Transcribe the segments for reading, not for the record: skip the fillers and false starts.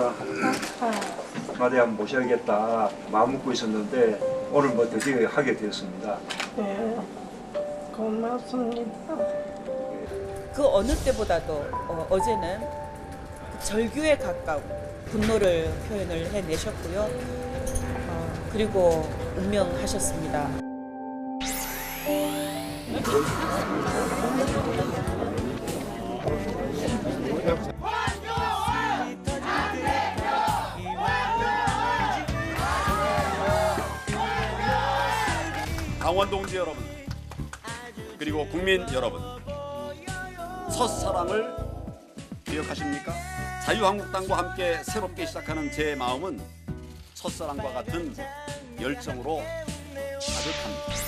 어떻습니까? 마대 한번 모셔야겠다 마음 먹고 있었는데 오늘 뭐 드디어 하게 되었습니다. 네, 고맙습니다. 그 어느 때보다도 어제는 절규에 가까운 분노를 표현을 해내셨고요. 그리고 운명하셨습니다. 강원 동지 여러분, 그리고 국민 여러분, 첫사랑을 기억하십니까? 자유한국당과 함께 새롭게 시작하는 제 마음은 첫사랑과 같은 열정으로 가득합니다.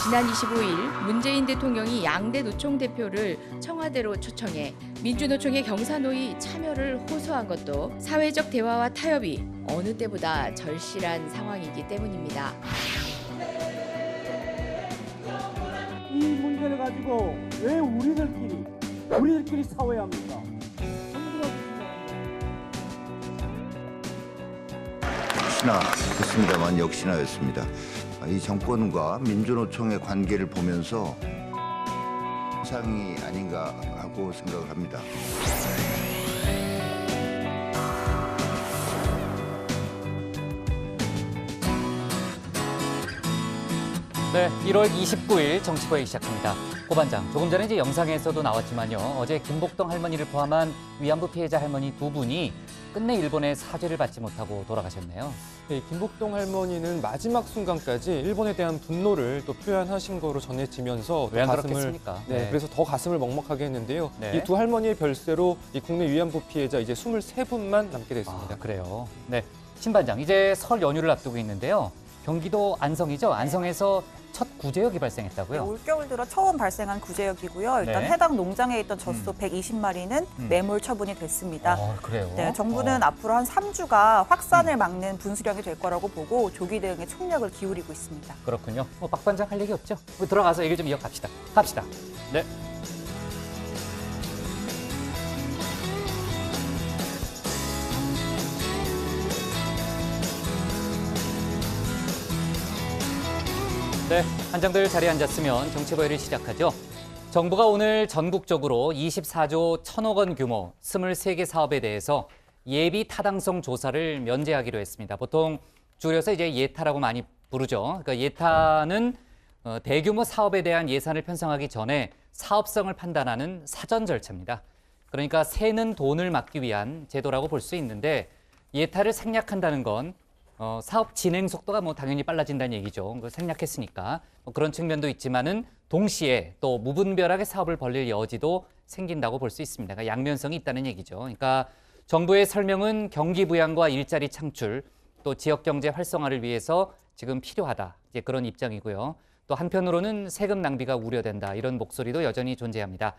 지난 25일 문재인 대통령이 양대 노총 대표를 청와대로 초청해 민주노총의 경사노위 참여를 호소한 것도 사회적 대화와 타협이 어느 때보다 절실한 상황이기 때문입니다. 이 문제를 가지고 왜 우리들끼리 싸워야 합니까? 역시나 그렇습니다만 역시나였습니다. 이 정권과 민주노총의 관계를 보면서 상이 아닌가 하고 생각을 합니다. 네, 1월 29일 정치보회 시작합니다. 고 반장, 조금 전에 이제 영상에서도 나왔지만요. 어제 김복동 할머니를 포함한 위안부 피해자 할머니 두 분이 끝내 일본의 사죄를 받지 못하고 돌아가셨네요. 네, 김복동 할머니는 마지막 순간까지 일본에 대한 분노를 또 표현하신 거로 전해지면서 왜 안 그렇겠습니까? 네, 그래서 더 가슴을 먹먹하게 했는데요. 네. 이 두 할머니의 별세로 이 국내 위안부 피해자 이제 23분만 남게 됐습니다. 아, 그래요. 네, 신 반장, 이제 설 연휴를 앞두고 있는데요. 경기도 안성이죠. 안성에서 첫 구제역이 발생했다고요? 네, 올겨울 들어 처음 발생한 구제역이고요. 일단 네. 해당 농장에 있던 젖소 120마리는 매몰 처분이 됐습니다. 그래요? 네, 정부는 앞으로 한 3주가 확산을 막는 분수령이 될 거라고 보고 조기 대응에 총력을 기울이고 있습니다. 그렇군요. 박 반장 할 얘기 없죠? 들어가서 얘기 좀 이어갑시다. 갑시다. 네. 네, 한장들 자리에 앉았으면 정치보회를 시작하죠. 정부가 오늘 전국적으로 24조 1천억 원 규모 23개 사업에 대해서 예비 타당성 조사를 면제하기로 했습니다. 보통 줄여서 이제 예타라고 많이 부르죠. 그러니까 예타는 대규모 사업에 대한 예산을 편성하기 전에 사업성을 판단하는 사전 절차입니다. 그러니까 새는 돈을 막기 위한 제도라고 볼 수 있는데 예타를 생략한다는 건 사업 진행 속도가 당연히 빨라진다는 얘기죠. 생략했으니까 그런 측면도 있지만은 동시에 또 무분별하게 사업을 벌릴 여지도 생긴다고 볼 수 있습니다. 그러니까 양면성이 있다는 얘기죠. 그러니까 정부의 설명은 경기 부양과 일자리 창출, 또 지역 경제 활성화를 위해서 지금 필요하다. 이제 그런 입장이고요. 또 한편으로는 세금 낭비가 우려된다. 이런 목소리도 여전히 존재합니다.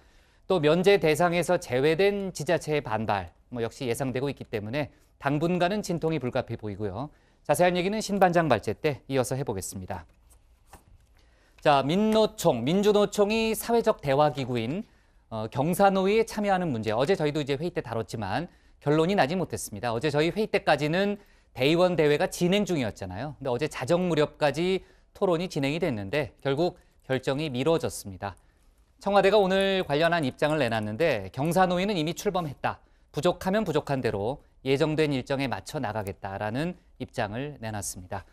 또 면제 대상에서 제외된 지자체의 반발 역시 예상되고 있기 때문에 당분간은 진통이 불가피해 보이고요. 자세한 얘기는 신 반장 발제 때 이어서 해보겠습니다. 자, 민주노총이 사회적 대화기구인 경사노위에 참여하는 문제. 어제 저희도 이제 회의 때 다뤘지만 결론이 나지 못했습니다. 어제 저희 회의 때까지는 대의원 대회가 진행 중이었잖아요. 근데 어제 자정 무렵까지 토론이 진행이 됐는데 결국 결정이 미뤄졌습니다. 청와대가 오늘 관련한 입장을 내놨는데 경사노위는 이미 출범했다. 부족하면 부족한 대로 예정된 일정에 맞춰 나가겠다라는 입장을 내놨습니다.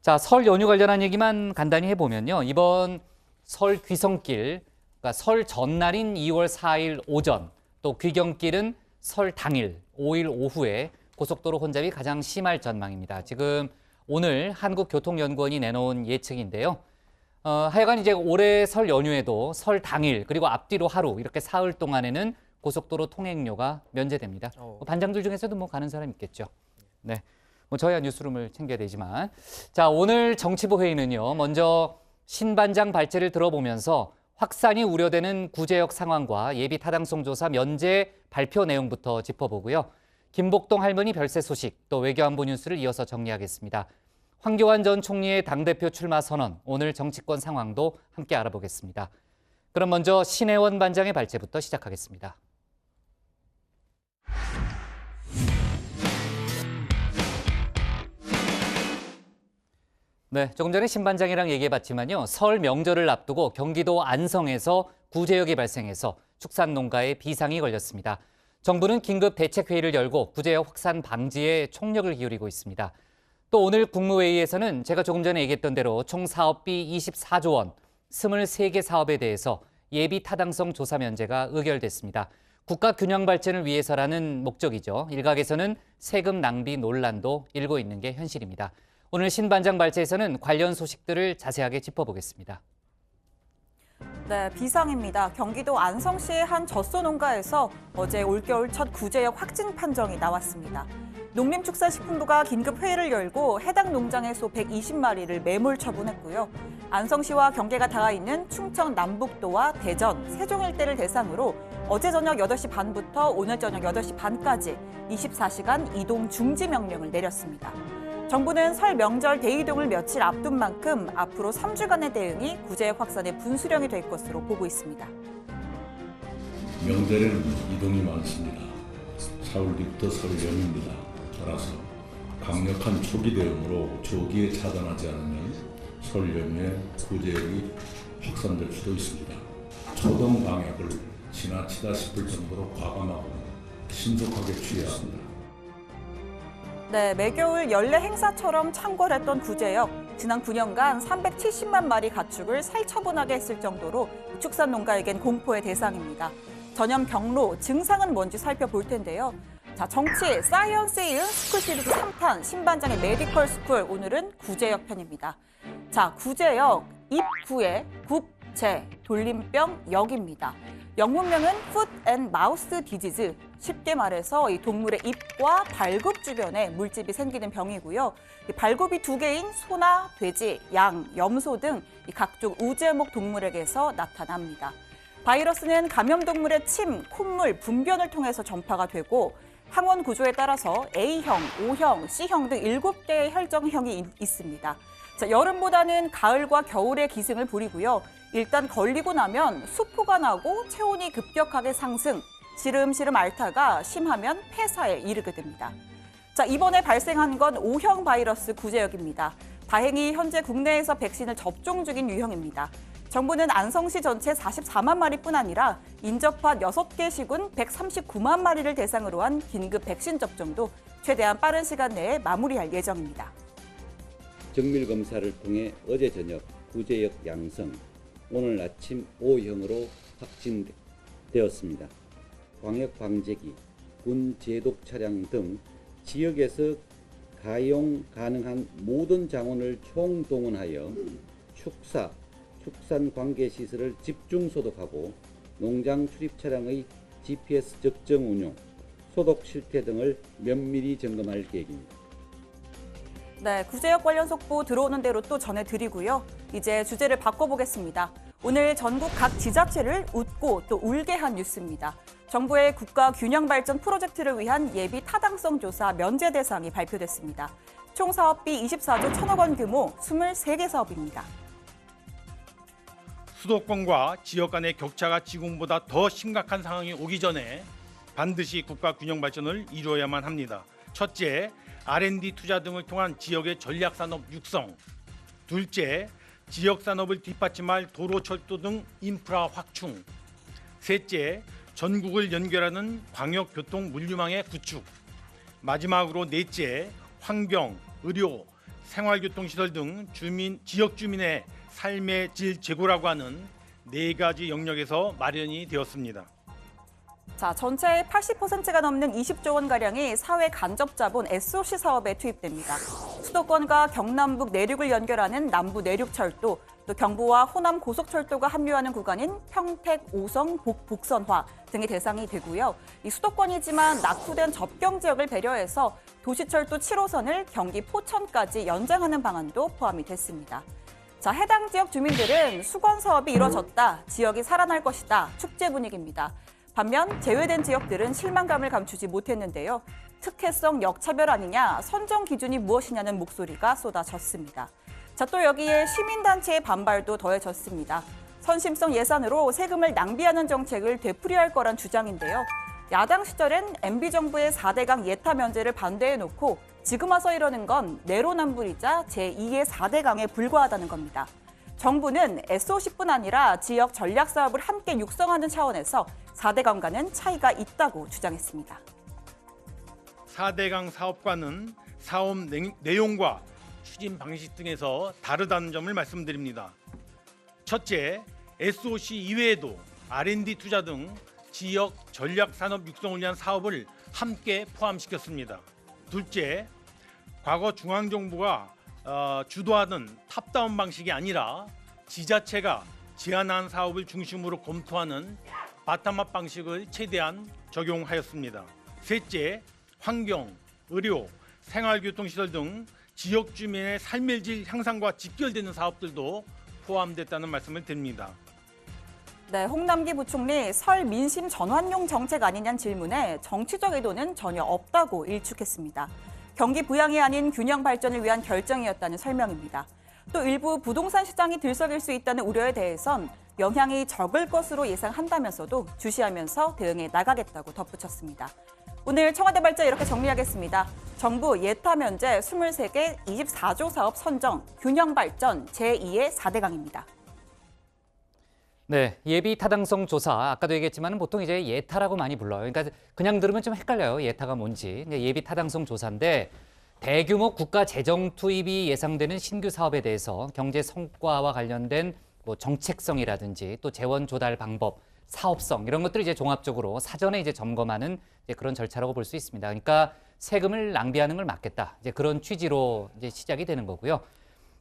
자, 설 연휴 관련한 얘기만 간단히 해보면요. 이번 설 귀성길, 그러니까 설 전날인 2월 4일 오전, 또 귀경길은 설 당일 5일 오후에 고속도로 혼잡이 가장 심할 전망입니다. 지금 오늘 한국교통연구원이 내놓은 예측인데요. 하여간 이제 올해 설 연휴에도 설 당일 그리고 앞뒤로 하루 이렇게 사흘 동안에는 고속도로 통행료가 면제됩니다. 반장들 중에서도 가는 사람 있겠죠. 네, 저희야 뉴스룸을 챙겨야 되지만, 자, 오늘 정치부 회의는요. 먼저 신 반장 발제를 들어보면서 확산이 우려되는 구제역 상황과 예비 타당성 조사 면제 발표 내용부터 짚어보고요. 김복동 할머니 별세 소식, 또 외교안보 뉴스를 이어서 정리하겠습니다. 황교안 전 총리의 당대표 출마 선언, 오늘 정치권 상황도 함께 알아보겠습니다. 그럼 먼저 신혜원 반장의 발제부터 시작하겠습니다. 네, 조금 전에 신반장이랑 얘기해봤지만요. 설 명절을 앞두고 경기도 안성에서 구제역이 발생해서 축산농가에 비상이 걸렸습니다. 정부는 긴급 대책회의를 열고 구제역 확산 방지에 총력을 기울이고 있습니다. 또 오늘 국무회의에서는 제가 조금 전에 얘기했던 대로 총 사업비 24조 원, 23개 사업에 대해서 예비 타당성 조사 면제가 의결됐습니다. 국가 균형 발전을 위해서라는 목적이죠. 일각에서는 세금 낭비 논란도 일고 있는 게 현실입니다. 오늘 신반장 발제에서는 관련 소식들을 자세하게 짚어보겠습니다. 네, 비상입니다. 경기도 안성시의 한 젖소 농가에서 어제 올겨울 첫 구제역 확진 판정이 나왔습니다. 농림축산식품부가 긴급 회의를 열고 해당 농장의 소 120마리를 매몰 처분했고요. 안성시와 경계가 닿아 있는 충청 남북도와 대전, 세종 일대를 대상으로 어제 저녁 8시 반부터 오늘 저녁 8시 반까지 24시간 이동 중지 명령을 내렸습니다. 정부는 설 명절 대이동을 며칠 앞둔 만큼 앞으로 3주간의 대응이 구제역 확산의 분수령이 될 것으로 보고 있습니다. 명절에는 이동이 많습니다. 4월 뒤부터 설 연휴입니다. 따라서 강력한 초기 대응으로 조기에 차단하지 않으면 설 연휴에 구제역이 확산될 수도 있습니다. 초동 방역을 지나치다 싶을 정도로 과감하고 신속하게 취해야 합니다. 네, 매겨울 연례 행사처럼 창궐했던 구제역. 지난 9년간 370만 마리 가축을 살처분하게 했을 정도로 축산농가에겐 공포의 대상입니다. 전염 경로, 증상은 뭔지 살펴볼 텐데요. 자, 정치, 사이언스에 이은 스쿨 시리즈 3탄 신반장의 메디컬 스쿨, 오늘은 구제역 편입니다. 자, 구제역, 입구에 국제, 돌림병 역입니다. 영문명은 Foot and Mouth Disease, 쉽게 말해서 이 동물의 입과 발굽 주변에 물집이 생기는 병이고요. 이 발굽이 2개인 소나 돼지, 양, 염소 등 이 각종 우제목 동물에게서 나타납니다. 바이러스는 감염동물의 침, 콧물, 분변을 통해서 전파가 되고 항원 구조에 따라서 A형, O형, C형 등 7개의 혈전형이 있습니다. 자, 여름보다는 가을과 겨울에 기승을 부리고요. 일단 걸리고 나면 수포가 나고 체온이 급격하게 상승, 시름시름 앓다가 심하면 폐사에 이르게 됩니다. 자, 이번에 발생한 건 O형 바이러스 구제역입니다. 다행히 현재 국내에서 백신을 접종 중인 유형입니다. 정부는 안성시 전체 44만 마리뿐 아니라 인접한 6개 시군 139만 마리를 대상으로 한 긴급 백신 접종도 최대한 빠른 시간 내에 마무리할 예정입니다. 정밀 검사를 통해 어제 저녁 구제역 양성, 오늘 아침 O형으로 확진되었습니다. 광역 방제기, 군 제독 차량 등 지역에서 가용 가능한 모든 자원을 총동원하여 축산 관계 시설을 집중 소독하고 농장 출입 차량의 GPS 적정 운용, 소독 실태 등을 면밀히 점검할 계획입니다. 네, 구제역 관련 속보 들어오는 대로 또 전해드리고요. 이제 주제를 바꿔보겠습니다. 오늘 전국 각 지자체를 웃고 또 울게 한 뉴스입니다. 정부의 국가 균형 발전 프로젝트를 위한 예비 타당성 조사 면제 대상이 발표됐습니다. 총 사업비 24조 1천억 원 규모 23개 사업입니다. 수도권과 지역 간의 격차가 지금보다 더 심각한 상황이 오기 전에 반드시 국가 균형 발전을 이루어야만 합니다. 첫째, R&D 투자 등을 통한 지역의 전략산업 육성. 둘째, 지역산업을 뒷받침할 도로, 철도 등 인프라 확충. 셋째, 전국을 연결하는 광역교통 물류망의 구축. 마지막으로 넷째, 환경, 의료, 생활교통시설 등 지역 주민의 삶의 질 제고라고 하는 4가지 영역에서 마련이 되었습니다. 자, 전체의 80%가 넘는 20조 원가량이 사회 간접 자본 SOC 사업에 투입됩니다. 수도권과 경남북 내륙을 연결하는 남부 내륙철도, 또 경부와 호남 고속철도가 합류하는 구간인 평택, 오성, 복선화 등이 대상이 되고요. 이 수도권이지만 낙후된 접경 지역을 배려해서 도시철도 7호선을 경기 포천까지 연장하는 방안도 포함이 됐습니다. 자, 해당 지역 주민들은 수건 사업이 이뤄졌다, 지역이 살아날 것이다, 축제 분위기입니다. 반면 제외된 지역들은 실망감을 감추지 못했는데요. 특혜성 역차별 아니냐, 선정 기준이 무엇이냐는 목소리가 쏟아졌습니다. 자, 또 여기에 시민단체의 반발도 더해졌습니다. 선심성 예산으로 세금을 낭비하는 정책을 되풀이할 거란 주장인데요. 야당 시절엔 MB정부의 4대강 예타 면제를 반대해놓고 지금 와서 이러는 건 내로남불이자 제2의 4대강에 불과하다는 겁니다. 정부는 SOC뿐 아니라 지역 전략 사업을 함께 육성하는 차원에서 4대강과는 차이가 있다고 주장했습니다. 4대강 사업과는 사업 내용과 추진 방식 등에서 다르다는 점을 말씀드립니다. 첫째, SOC 이외에도 R&D 투자 등 지역 전략 산업 육성을 위한 사업을 함께 포함시켰습니다. 둘째, 과거 중앙정부가 주도하던 탑다운 방식이 아니라 지자체가 제안한 사업을 중심으로 검토하는 바텀업 방식을 최대한 적용하였습니다. 셋째, 환경, 의료, 생활교통시설 등 지역 주민의 삶의 질 향상과 직결되는 사업들도 포함됐다는 말씀을 드립니다. 네, 홍남기 부총리 설 민심 전환용 정책 아니냐는 질문에 정치적 의도는 전혀 없다고 일축했습니다. 경기 부양이 아닌 균형 발전을 위한 결정이었다는 설명입니다. 또 일부 부동산 시장이 들썩일 수 있다는 우려에 대해선 영향이 적을 것으로 예상한다면서도 주시하면서 대응해 나가겠다고 덧붙였습니다. 오늘 청와대 발제 이렇게 정리하겠습니다. 정부 예타 면제 23개 24조 사업 선정, 균형 발전 제2의 4대강입니다. 네, 예비 타당성 조사 아까도 얘기했지만 보통 이제 예타라고 많이 불러요. 그러니까 그냥 들으면 좀 헷갈려요. 예타가 뭔지. 예비 타당성 조사인데 대규모 국가 재정 투입이 예상되는 신규 사업에 대해서 경제 성과와 관련된 뭐 정책성이라든지 또 재원 조달 방법, 사업성 이런 것들을 이제 종합적으로 사전에 이제 점검하는 이제 그런 절차라고 볼 수 있습니다. 그러니까 세금을 낭비하는 걸 막겠다. 이제 그런 취지로 이제 시작이 되는 거고요.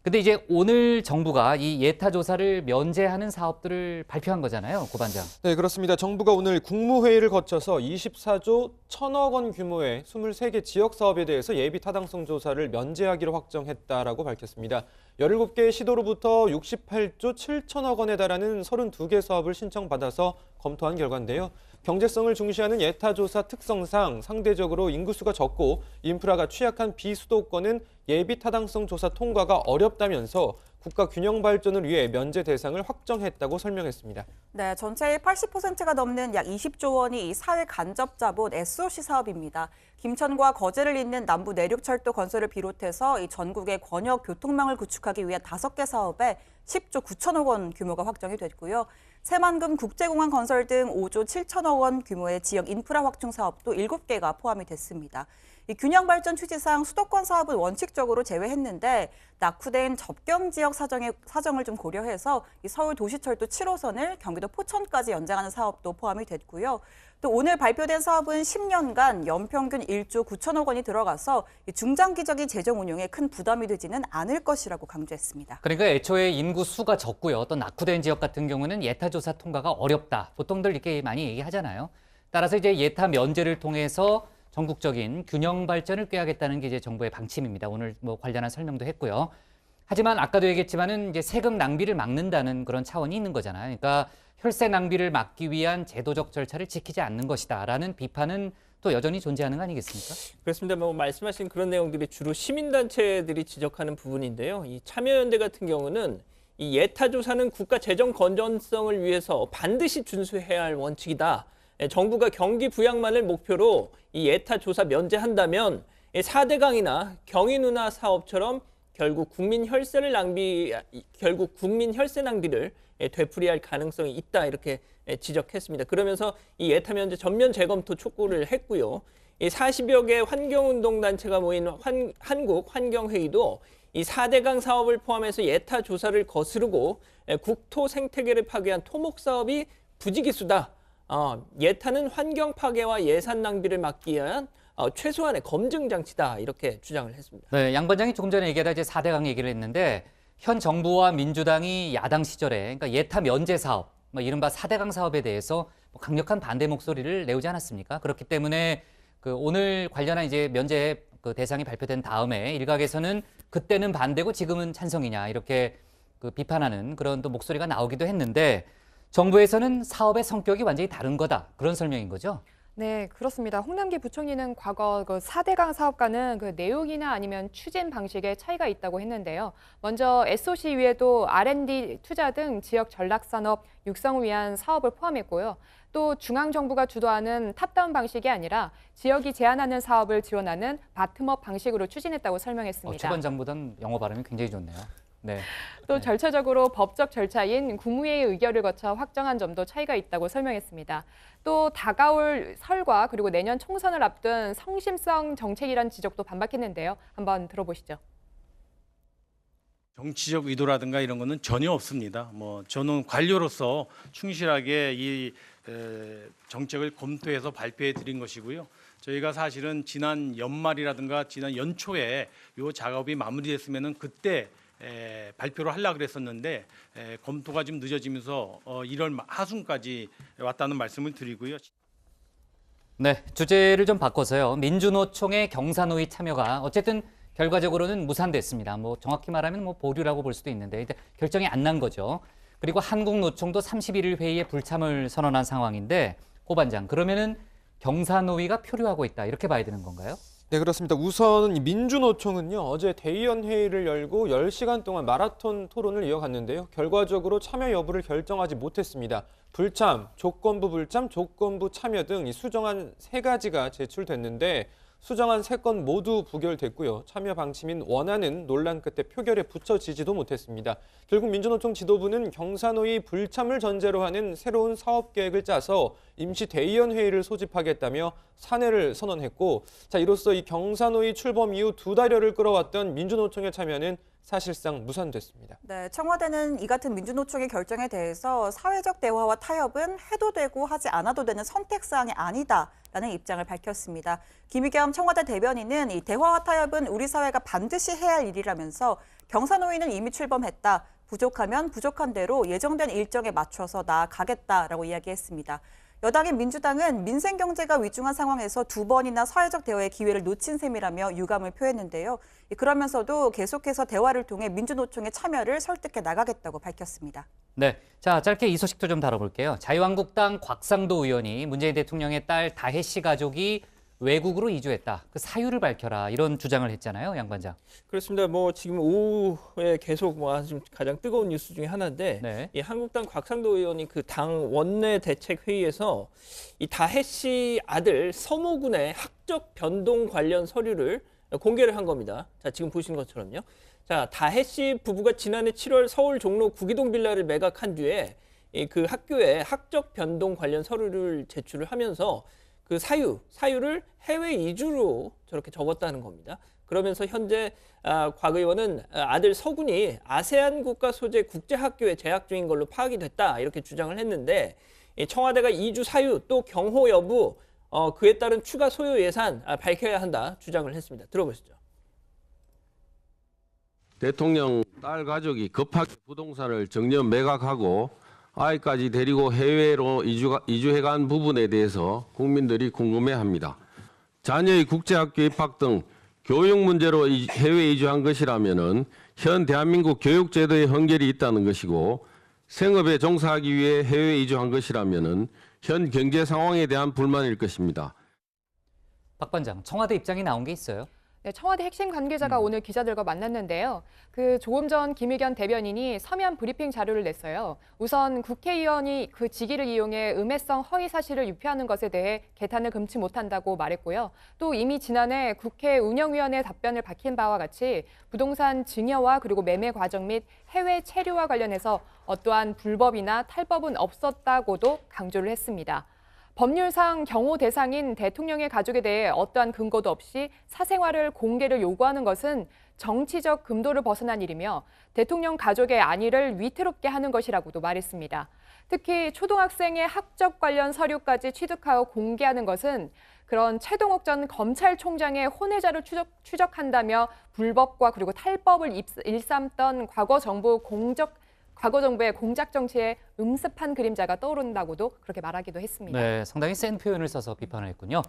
근데 이제 오늘 정부가 이 예타 조사를 면제하는 사업들을 발표한 거잖아요, 고 반장. 네, 그렇습니다. 정부가 오늘 국무회의를 거쳐서 24조 1,000억 원 규모의 23개 지역 사업에 대해서 예비 타당성 조사를 면제하기로 확정했다라고 밝혔습니다. 17개의 시도로부터 68조 7천억 원에 달하는 32개 사업을 신청받아서 검토한 결과인데요. 경제성을 중시하는 예타 조사 특성상 상대적으로 인구수가 적고 인프라가 취약한 비수도권은 예비 타당성 조사 통과가 어렵다면서 국가 균형 발전을 위해 면제 대상을 확정했다고 설명했습니다. 네, 전체의 80%가 넘는 약 20조 원이 이 사회 간접 자본 SOC 사업입니다. 김천과 거제를 잇는 남부 내륙철도 건설을 비롯해서 이 전국의 권역 교통망을 구축하기 위한 5개 사업에 10조 9천억 원 규모가 확정이 됐고요. 새만금 국제공항 건설 등 5조 7천억 원 규모의 지역 인프라 확충 사업도 7개가 포함이 됐습니다. 이 균형 발전 취지상 수도권 사업은 원칙적으로 제외했는데 낙후된 접경 지역 사정을 좀 고려해서 이 서울 도시철도 7호선을 경기도 포천까지 연장하는 사업도 포함이 됐고요. 또 오늘 발표된 사업은 10년간 연평균 1조 9천억 원이 들어가서 중장기적인 재정 운용에 큰 부담이 되지는 않을 것이라고 강조했습니다. 그러니까 애초에 인구 수가 적고요. 또 낙후된 지역 같은 경우는 예타 조사 통과가 어렵다. 보통들 이렇게 많이 얘기하잖아요. 따라서 이제 예타 면제를 통해서 전국적인 균형 발전을 꾀하겠다는 게 이제 정부의 방침입니다. 오늘 뭐 관련한 설명도 했고요. 하지만 아까도 얘기했지만은 이제 세금 낭비를 막는다는 그런 차원이 있는 거잖아요. 그러니까 혈세 낭비를 막기 위한 제도적 절차를 지키지 않는 것이다라는 비판은 또 여전히 존재하는 거 아니겠습니까? 그렇습니다. 뭐 말씀하신 그런 내용들이 주로 시민단체들이 지적하는 부분인데요. 이 참여연대 같은 경우는 이 예타 조사는 국가 재정 건전성을 위해서 반드시 준수해야 할 원칙이다. 정부가 경기 부양만을 목표로 이 예타 조사 면제한다면 4대강이나 경인운하 사업처럼 결국 국민 혈세 낭비를 되풀이할 가능성이 있다 이렇게 지적했습니다. 그러면서 이 예타 면제 전면 재검토 촉구를 했고요. 40여 개 환경운동단체가 모인 한국환경회의도 이 4대강 사업을 포함해서 예타 조사를 거스르고 국토 생태계를 파괴한 토목 사업이 부지기수다. 예타는 환경 파괴와 예산 낭비를 막기 위한 최소한의 검증 장치다 이렇게 주장을 했습니다. 네, 양 반장이 조금 전에 얘기하다 이제 4대강 얘기를 했는데 현 정부와 민주당이 야당 시절에 그러니까 예타 면제 사업, 뭐 이른바 4대강 사업에 대해서 강력한 반대 목소리를 내오지 않았습니까? 그렇기 때문에 그 오늘 관련한 이제 면제 그 대상이 발표된 다음에 일각에서는 그때는 반대고 지금은 찬성이냐 이렇게 그 비판하는 그런 또 목소리가 나오기도 했는데 정부에서는 사업의 성격이 완전히 다른 거다 그런 설명인 거죠? 네, 그렇습니다. 홍남기 부총리는 과거 그 4대강 사업과는 그 내용이나 아니면 추진 방식에 차이가 있다고 했는데요. 먼저 SOC 위에도 R&D 투자 등 지역 전략산업 육성을 위한 사업을 포함했고요. 또 중앙정부가 주도하는 탑다운 방식이 아니라 지역이 제안하는 사업을 지원하는 바텀업 방식으로 추진했다고 설명했습니다. 초반장보단 영어 발음이 굉장히 좋네요. 네. 또 절차적으로 법적 절차인 국무회의 의결을 거쳐 확정한 점도 차이가 있다고 설명했습니다. 또 다가올 설과 그리고 내년 총선을 앞둔 성심성 정책이란 지적도 반박했는데요. 한번 들어보시죠. 정치적 의도라든가 이런 거는 전혀 없습니다. 저는 관료로서 충실하게 이 정책을 검토해서 발표해 드린 것이고요. 저희가 사실은 지난 연말이라든가 지난 연초에 이 작업이 마무리됐으면은 그때 발표를 하려고 그랬었는데 검토가 좀 늦어지면서 1월 하순까지 왔다는 말씀을 드리고요. 네, 주제를 좀 바꿔서요. 민주노총의 경사노위 참여가 어쨌든 결과적으로는 무산됐습니다. 정확히 말하면 보류라고 볼 수도 있는데 결정이 안 난 거죠. 그리고 한국노총도 31일 회의에 불참을 선언한 상황인데 고 반장, 그러면은 경사노위가 표류하고 있다 이렇게 봐야 되는 건가요? 네, 그렇습니다. 우선 이 민주노총은요, 어제 대의원 회의를 열고 10시간 동안 마라톤 토론을 이어갔는데요. 결과적으로 참여 여부를 결정하지 못했습니다. 불참, 조건부 불참, 조건부 참여 등 이 수정안 3가지가 제출됐는데 수정안 3건 모두 부결됐고요. 참여 방침인 원안은 논란 끝에 표결에 붙여지지도 못했습니다. 결국 민주노총 지도부는 경사노위 불참을 전제로 하는 새로운 사업 계획을 짜서 임시 대의원 회의를 소집하겠다며 산회를 선언했고, 이로써 이 경사노위 출범 이후 2달여를 끌어왔던 민주노총의 참여는 사실상 무산됐습니다. 네, 청와대는 이 같은 민주노총의 결정에 대해서 사회적 대화와 타협은 해도 되고 하지 않아도 되는 선택사항이 아니다라는 입장을 밝혔습니다. 김의겸 청와대 대변인은 이 대화와 타협은 우리 사회가 반드시 해야 할 일이라면서 경사노위는 이미 출범했다. 부족하면 부족한 대로 예정된 일정에 맞춰서 나아가겠다라고 이야기했습니다. 여당인 민주당은 민생 경제가 위중한 상황에서 2번이나 사회적 대화의 기회를 놓친 셈이라며 유감을 표했는데요. 그러면서도 계속해서 대화를 통해 민주노총의 참여를 설득해 나가겠다고 밝혔습니다. 네, 자 짧게 이 소식도 좀 다뤄볼게요. 자유한국당 곽상도 의원이 문재인 대통령의 딸 다혜 씨 가족이 외국으로 이주했다. 그 사유를 밝혀라 이런 주장을 했잖아요, 양 반장. 그렇습니다. 지금 오후에 계속 지금 가장 뜨거운 뉴스 중에 하나인데 네. 이 한국당 곽상도 의원이 그 당 원내 대책 회의에서 이 다혜 씨 아들 서모 군의 학적 변동 관련 서류를 공개를 한 겁니다. 자, 지금 보시는 것처럼요. 자, 다혜 씨 부부가 지난해 7월 서울 종로 구기동 빌라를 매각한 뒤에 그 학교에 학적 변동 관련 서류를 제출을 하면서 그 사유를 해외 이주로 저렇게 적었다는 겁니다. 그러면서 현재 곽 의원은 아들 서군이 아세안 국가 소재 국제학교에 재학 중인 걸로 파악이 됐다 이렇게 주장을 했는데 청와대가 이주 사유 또 경호 여부 그에 따른 추가 소요 예산 밝혀야 한다 주장을 했습니다. 들어보시죠. 대통령 딸 가족이 급하게 부동산을 정년 매각하고 아이까지 데리고 해외로 이주해간 부분에 대해서 국민들이 궁금해합니다. 자녀의 국제학교 입학 등 교육 문제로 해외 이주한 것이라면은 현 대한민국 교육제도에 한계이 있다는 것이고 생업에 종사하기 위해 해외 이주한 것이라면은 현 경제 상황에 대한 불만일 것입니다. 박 반장, 청와대 입장이 나온 게 있어요? 네, 청와대 핵심 관계자가 오늘 기자들과 만났는데요. 조금 전 김의겸 대변인이 서면 브리핑 자료를 냈어요. 우선 국회의원이 그 직위를 이용해 음해성 허위 사실을 유폐하는 것에 대해 개탄을 금치 못한다고 말했고요. 또 이미 지난해 국회 운영위원회 답변을 밝힌 바와 같이 부동산 증여와 그리고 매매 과정 및 해외 체류와 관련해서 어떠한 불법이나 탈법은 없었다고도 강조를 했습니다. 법률상 경호 대상인 대통령의 가족에 대해 어떠한 근거도 없이 사생활을 공개를 요구하는 것은 정치적 금도를 벗어난 일이며 대통령 가족의 안위를 위태롭게 하는 것이라고도 말했습니다. 특히 초등학생의 학적 관련 서류까지 취득하여 공개하는 것은 그런 최동욱 전 검찰총장의 혼외자를 추적한다며 불법과 그리고 탈법을 일삼던 과거 정부의 공작 정치에 음습한 그림자가 떠오른다고도 그렇게 말하기도 했습니다. 네, 상당히 센 표현을 써서 비판을 했군요.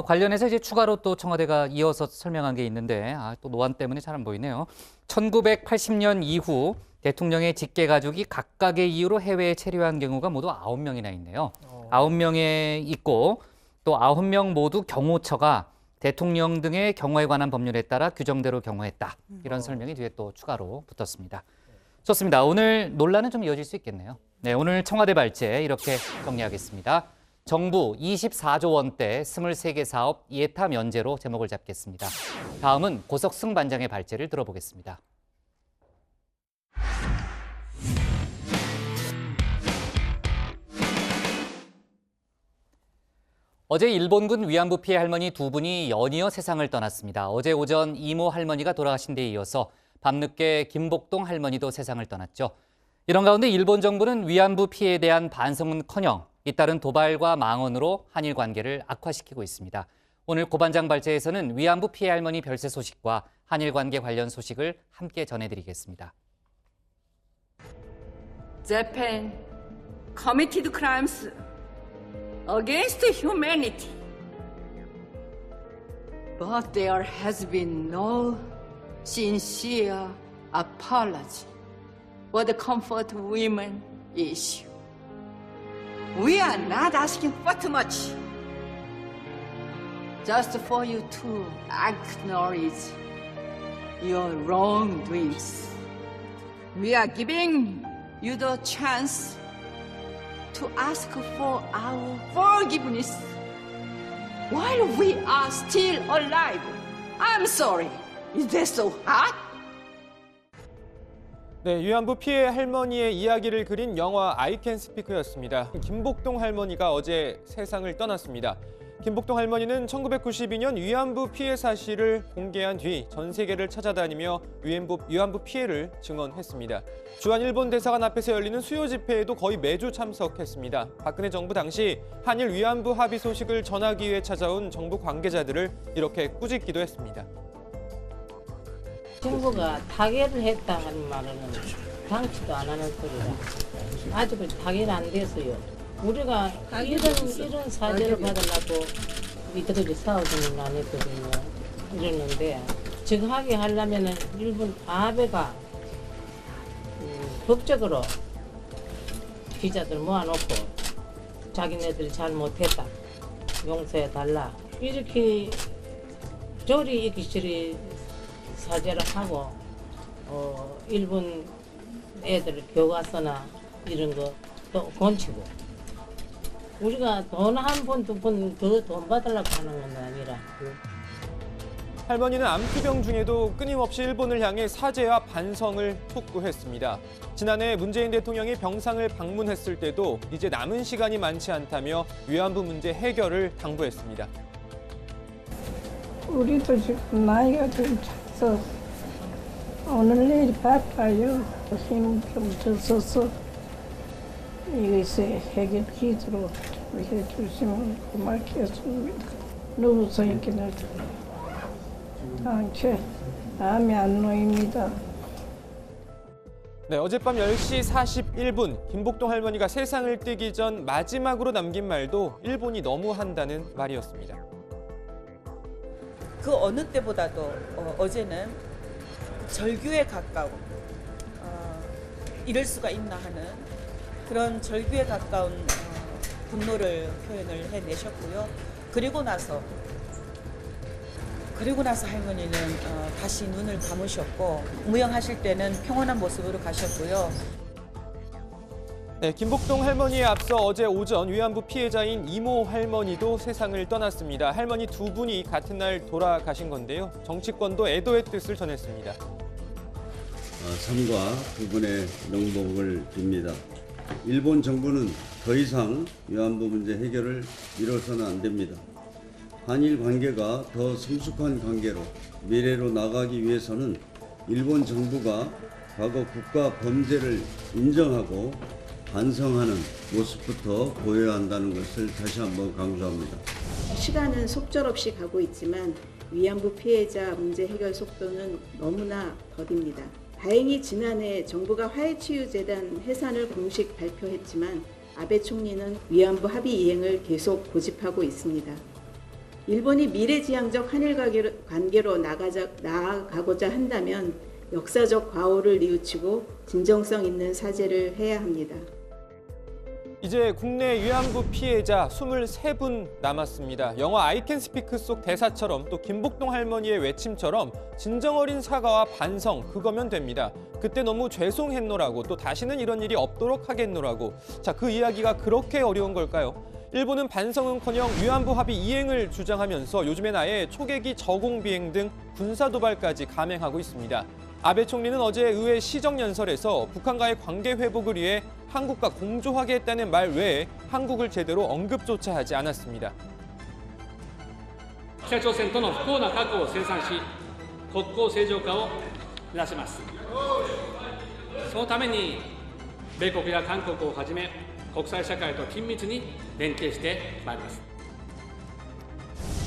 관련해서 이제 추가로 또 청와대가 이어서 설명한 게 있는데 또 노안 때문에 잘 안 보이네요. 1980년 이후 대통령의 직계 가족이 각각의 이유로 해외에 체류한 경우가 모두 9명이나 있네요. 9명에 있고 또 9명 모두 경호처가 대통령 등의 경호에 관한 법률에 따라 규정대로 경호했다. 이런 설명이 뒤에 또 추가로 붙었습니다. 좋습니다. 오늘 논란은 좀 이어질 수 있겠네요. 네, 오늘 청와대 발제 이렇게 정리하겠습니다. 정부 24조 원대 23개 사업 예타 면제로 제목을 잡겠습니다. 다음은 고석승 반장의 발제를 들어보겠습니다. 어제 일본군 위안부 피해 할머니 두 분이 연이어 세상을 떠났습니다. 어제 오전 이모 할머니가 돌아가신 데 이어서 밤늦게 김복동 할머니도 세상을 떠났죠. 이런 가운데 일본 정부는 위안부 피해에 대한 반성은커녕 잇따른 도발과 망언으로 한일 관계를 악화시키고 있습니다. 오늘 고 반장 발제에서는 위안부 피해 할머니 별세 소식과 한일 관계 관련 소식을 함께 전해드리겠습니다. Japan committed crimes against humanity. But there has been no sincere apology for the comfort of women issue. We are not asking for too much. Just for you to acknowledge your wrongdoings. We are giving you the chance to ask for our forgiveness while we are still alive. I'm sorry. Is that so hard? 네, 위안부 피해 할머니의 이야기를 그린 영화 I Can Speak였습니다. 김복동 할머니가 어제 세상을 떠났습니다. 김복동 할머니는 1992년 위안부 피해 사실을 공개한 뒤 전 세계를 찾아다니며 위안부 피해를 증언했습니다. 주한 일본 대사관 앞에서 열리는 수요 집회에도 거의 매주 참석했습니다. 박근혜 정부 당시 한일 위안부 합의 소식을 전하기 위해 찾아온 정부 관계자들을 이렇게 꾸짖기도 했습니다. 정부가 타결을 했다 하는 말은 당치도 안 하는 소리라. 아직은 타결 안 됐어요. 우리가 이런 사죄를 받으려고 이들이 싸우지는 안 했거든요. 이러는데 즉하게 하려면은 일본 아베가 법적으로 기자들 모아놓고 자기네들이 잘못했다, 용서해달라 이렇게 조리 이기실이 사죄를 하고 일본 애들 교과서나 이런 거 또 건치고 우리가 돈 한 번, 두 번 더 돈 받으려고 하는 건 아니라. 할머니는 암투병 중에도 끊임없이 일본을 향해 사죄와 반성을 촉구했습니다. 지난해 문재인 대통령이 병상을 방문했을 때도 이제 남은 시간이 많지 않다며 위안부 문제 해결을 당부했습니다. 우리도 지금 나이가 좀 차서 오늘 내일 바빠요. 힘 좀 줬어서 이것에 해결하도록 해주시면 고맙겠습니다. 누워서 있기는 당최 마음이 안 놓입니다. 네, 어젯밤 10시 41분 김복동 할머니가 세상을 떼기 전 마지막으로 남긴 말도 일본이 너무한다는 말이었습니다. 그 어느 때보다도 어제는 절규에 가까운 이럴 수가 있나 하는 그런 절규에 가까운 분노를 표현을 해내셨고요. 그리고 나서 할머니는 다시 눈을 감으셨고 무영하실 때는 평온한 모습으로 가셨고요. 네, 김복동 할머니에 앞서 어제 오전 위안부 피해자인 이모 할머니도 세상을 떠났습니다. 할머니 두 분이 같은 날 돌아가신 건데요. 정치권도 애도의 뜻을 전했습니다. 삼가 두 분의 명복을 빕니다. 일본 정부는 더 이상 위안부 문제 해결을 미뤄서는 안 됩니다. 한일 관계가 더 성숙한 관계로 미래로 나가기 위해서는 일본 정부가 과거 국가 범죄를 인정하고 반성하는 모습부터 보여야 한다는 것을 다시 한번 강조합니다. 시간은 속절없이 가고 있지만 위안부 피해자 문제 해결 속도는 너무나 더딥니다. 다행히 지난해 정부가 화해치유재단 해산을 공식 발표했지만 아베 총리는 위안부 합의 이행을 계속 고집하고 있습니다. 일본이 미래지향적 한일 관계로 나아가고자 한다면 역사적 과오를 뉘우치고 진정성 있는 사죄를 해야 합니다. 이제 국내 위안부 피해자 23분 남았습니다. 영화 I Can Speak 속 대사처럼 또 김복동 할머니의 외침처럼 진정 어린 사과와 반성 그거면 됩니다. 그때 너무 죄송했노라고 또 다시는 이런 일이 없도록 하겠노라고. 자, 그 이야기가 그렇게 어려운 걸까요? 일본은 반성은커녕 위안부 합의 이행을 주장하면서 요즘엔 아예 초계기 저공 비행 등 군사 도발까지 감행하고 있습니다. 아베 총리는 어제 의회 시정연설에서 북한과의 관계 회복을 위해 한국과 공조하겠다는 말 외에 한국을 제대로 언급조차 하지 않았습니다. 北朝鮮との不幸な過去を清算し、国交正常化を目指します。そのために米国や韓国をはじめ国際社会と緊密に連携してまいります。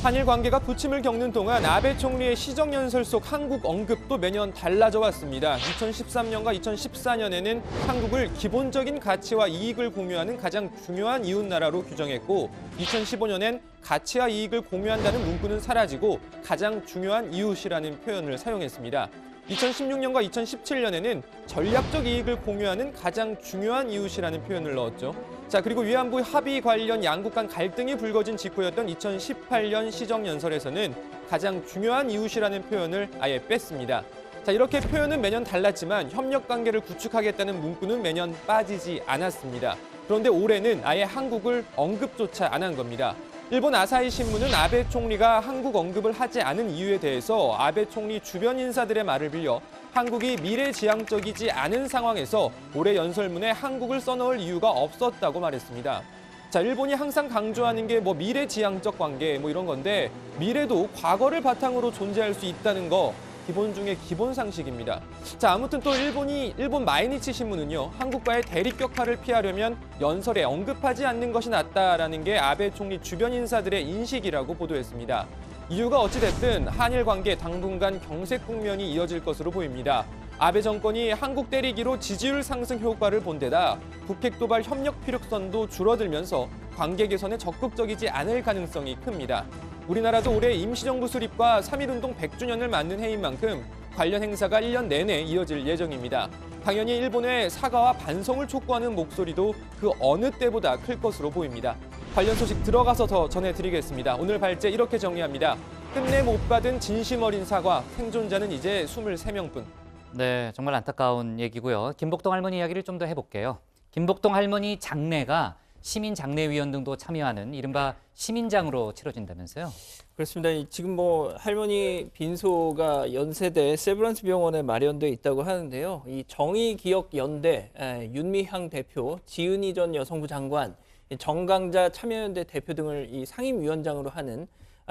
한일 관계가 부침을 겪는 동안 아베 총리의 시정연설 속 한국 언급도 매년 달라져 왔습니다. 2013년과 2014년에는 한국을 기본적인 가치와 이익을 공유하는 가장 중요한 이웃나라로 규정했고 2015년엔 가치와 이익을 공유한다는 문구는 사라지고 가장 중요한 이웃이라는 표현을 사용했습니다. 2016년과 2017년에는 전략적 이익을 공유하는 가장 중요한 이웃이라는 표현을 넣었죠. 자, 그리고 위안부 합의 관련 양국 간 갈등이 불거진 직후였던 2018년 시정연설에서는 가장 중요한 이웃이라는 표현을 아예 뺐습니다. 자, 이렇게 표현은 매년 달랐지만 협력 관계를 구축하겠다는 문구는 매년 빠지지 않았습니다. 그런데 올해는 아예 한국을 언급조차 안 한 겁니다. 일본 아사히 신문은 아베 총리가 한국 언급을 하지 않은 이유에 대해서 아베 총리 주변 인사들의 말을 빌려 한국이 미래지향적이지 않은 상황에서 올해 연설문에 한국을 써넣을 이유가 없었다고 말했습니다. 자, 일본이 항상 강조하는 게 미래지향적 관계 이런 건데 미래도 과거를 바탕으로 존재할 수 있다는 거 기본 중에 기본 상식입니다. 자, 아무튼 또 일본 마이니치 신문은요, 한국과의 대립 격화를 피하려면 연설에 언급하지 않는 것이 낫다라는 게 아베 총리 주변 인사들의 인식이라고 보도했습니다. 이유가 어찌됐든 한일 관계 당분간 경색 국면이 이어질 것으로 보입니다. 아베 정권이 한국 때리기로 지지율 상승 효과를 본 데다 북핵 도발 협력 필요성도 줄어들면서 관계 개선에 적극적이지 않을 가능성이 큽니다. 우리나라도 올해 임시정부 수립과 3.1운동 100주년을 맞는 해인 만큼 관련 행사가 1년 내내 이어질 예정입니다. 당연히 일본의 사과와 반성을 촉구하는 목소리도 그 어느 때보다 클 것으로 보입니다. 관련 소식 들어가서 더 전해드리겠습니다. 오늘 발제 이렇게 정리합니다. 끝내 못 받은 진심 어린 사과, 생존자는 이제 23명뿐. 네, 정말 안타까운 얘기고요. 김복동 할머니 이야기를 좀 더 해볼게요. 김복동 할머니 장례가 시민장례위원 등도 참여하는 이른바 시민장으로 치러진다면서요? 그렇습니다. 지금 할머니 빈소가 연세대 세브란스 병원에 마련돼 있다고 하는데요. 이 정의기억연대 윤미향 대표, 지은희 전 여성부 장관, 정강자 참여연대 대표 등을 이 상임위원장으로 하는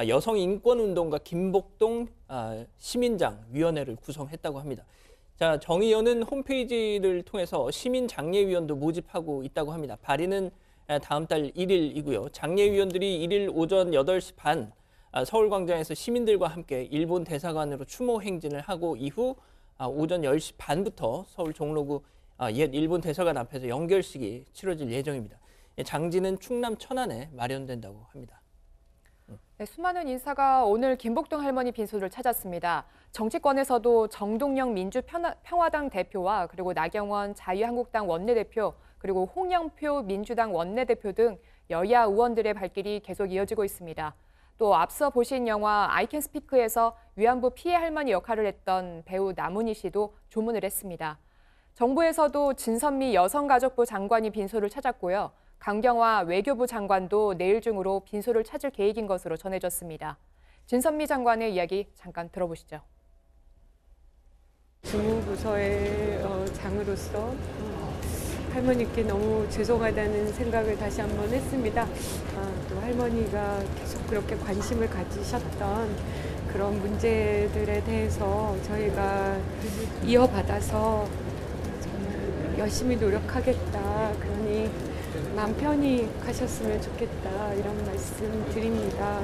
여성인권운동가 김복동 시민장위원회를 구성했다고 합니다. 자, 정의연은 홈페이지를 통해서 시민장례위원도 모집하고 있다고 합니다. 발의는 다음 달 1일이고요. 장례위원들이 1일 오전 8시 반 서울광장에서 시민들과 함께 일본 대사관으로 추모 행진을 하고 이후 오전 10시 반부터 서울 종로구 옛 일본 대사관 앞에서 연결식이 치러질 예정입니다. 장지는 충남 천안에 마련된다고 합니다. 네, 수많은 인사가 오늘 김복동 할머니 빈소를 찾았습니다. 정치권에서도 정동영 민주평화당 대표와 그리고 나경원 자유한국당 원내대표, 그리고 홍영표 민주당 원내대표 등 여야 의원들의 발길이 계속 이어지고 있습니다. 또 앞서 보신 영화 I Can Speak에서 위안부 피해 할머니 역할을 했던 배우 남은희 씨도 조문을 했습니다. 정부에서도 진선미 여성가족부 장관이 빈소를 찾았고요. 강경화 외교부 장관도 내일 중으로 빈소를 찾을 계획인 것으로 전해졌습니다. 진선미 장관의 이야기 잠깐 들어보시죠. 주무부서의 장으로서 할머니께 너무 죄송하다는 생각을 다시 한번 했습니다. 또 할머니가 계속 그렇게 관심을 가지셨던 그런 문제들에 대해서 저희가 이어받아서 정말 열심히 노력하겠다. 그러니 마음 편히 가셨으면 좋겠다. 이런 말씀 드립니다.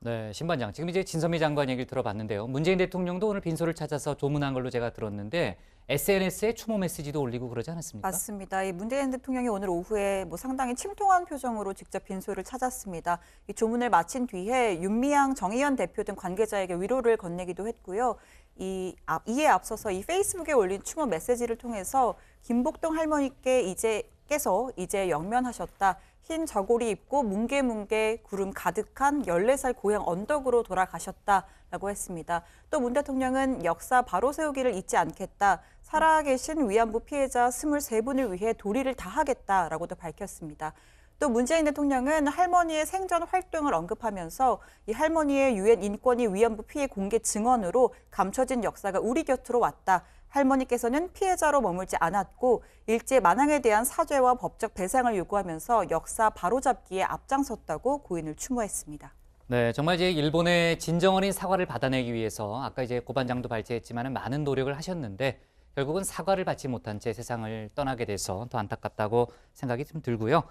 네, 신반장. 지금 이제 진선미 장관 얘기를 들어봤는데요. 문재인 대통령도 오늘 빈소를 찾아서 조문한 걸로 제가 들었는데 SNS에 추모 메시지도 올리고 그러지 않았습니까? 맞습니다. 이 문재인 대통령이 오늘 오후에 상당히 침통한 표정으로 직접 빈소를 찾았습니다. 이 조문을 마친 뒤에 윤미향 정의연 대표 등 관계자에게 위로를 건네기도 했고요. 이에 앞서서 이 페이스북에 올린 추모 메시지를 통해서 김복동 할머니께 이제 께서 이제 영면하셨다. 흰 저고리 입고 뭉게뭉게 구름 가득한 14살 고향 언덕으로 돌아가셨다라고 했습니다. 또 문 대통령은 역사 바로 세우기를 잊지 않겠다. 살아계신 위안부 피해자 23분을 위해 도리를 다하겠다라고도 밝혔습니다. 또 문재인 대통령은 할머니의 생전 활동을 언급하면서 이 할머니의 유엔 인권위 위안부 피해 공개 증언으로 감춰진 역사가 우리 곁으로 왔다. 할머니께서는 피해자로 머물지 않았고 일제 만행에 대한 사죄와 법적 배상을 요구하면서 역사 바로잡기에 앞장섰다고 고인을 추모했습니다. 네, 정말 이제 일본의 진정어린 사과를 받아내기 위해서 아까 이제 고반장도 발제했지만 많은 노력을 하셨는데 결국은 사과를 받지 못한 채 세상을 떠나게 돼서 더 안타깝다고 생각이 좀 들고요.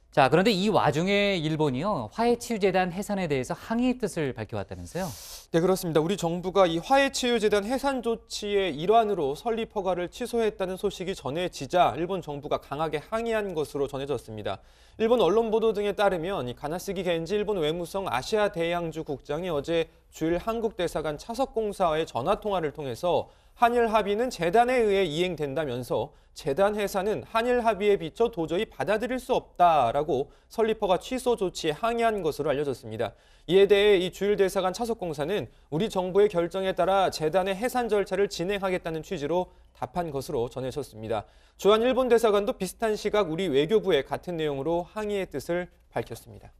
자, 그런데 이 와중에 일본이요, 화해치유재단 해산에 대해서 항의의 뜻을 밝혀왔다면서요? 네, 그렇습니다. 우리 정부가 이 화해치유재단 해산 조치의 일환으로 설립 허가를 취소했다는 소식이 전해지자 일본 정부가 강하게 항의한 것으로 전해졌습니다. 일본 언론 보도 등에 따르면 이 가나스기 겐지 일본 외무성 아시아 대양주 국장이 어제 주일 한국 대사관 차석공사와의 전화 통화를 통해서 한일 합의는 재단에 의해 이행된다면서 재단 해산은 한일 합의에 비춰 도저히 받아들일 수 없다라고 설립허가 취소 조치에 항의한 것으로 알려졌습니다. 이에 대해 이 주일 대사관 차석공사는 우리 정부의 결정에 따라 재단의 해산 절차를 진행하겠다는 취지로 답한 것으로 전해졌습니다. 주한 일본 대사관도 비슷한 시각 우리 외교부에 같은 내용으로 항의의 뜻을 밝혔습니다.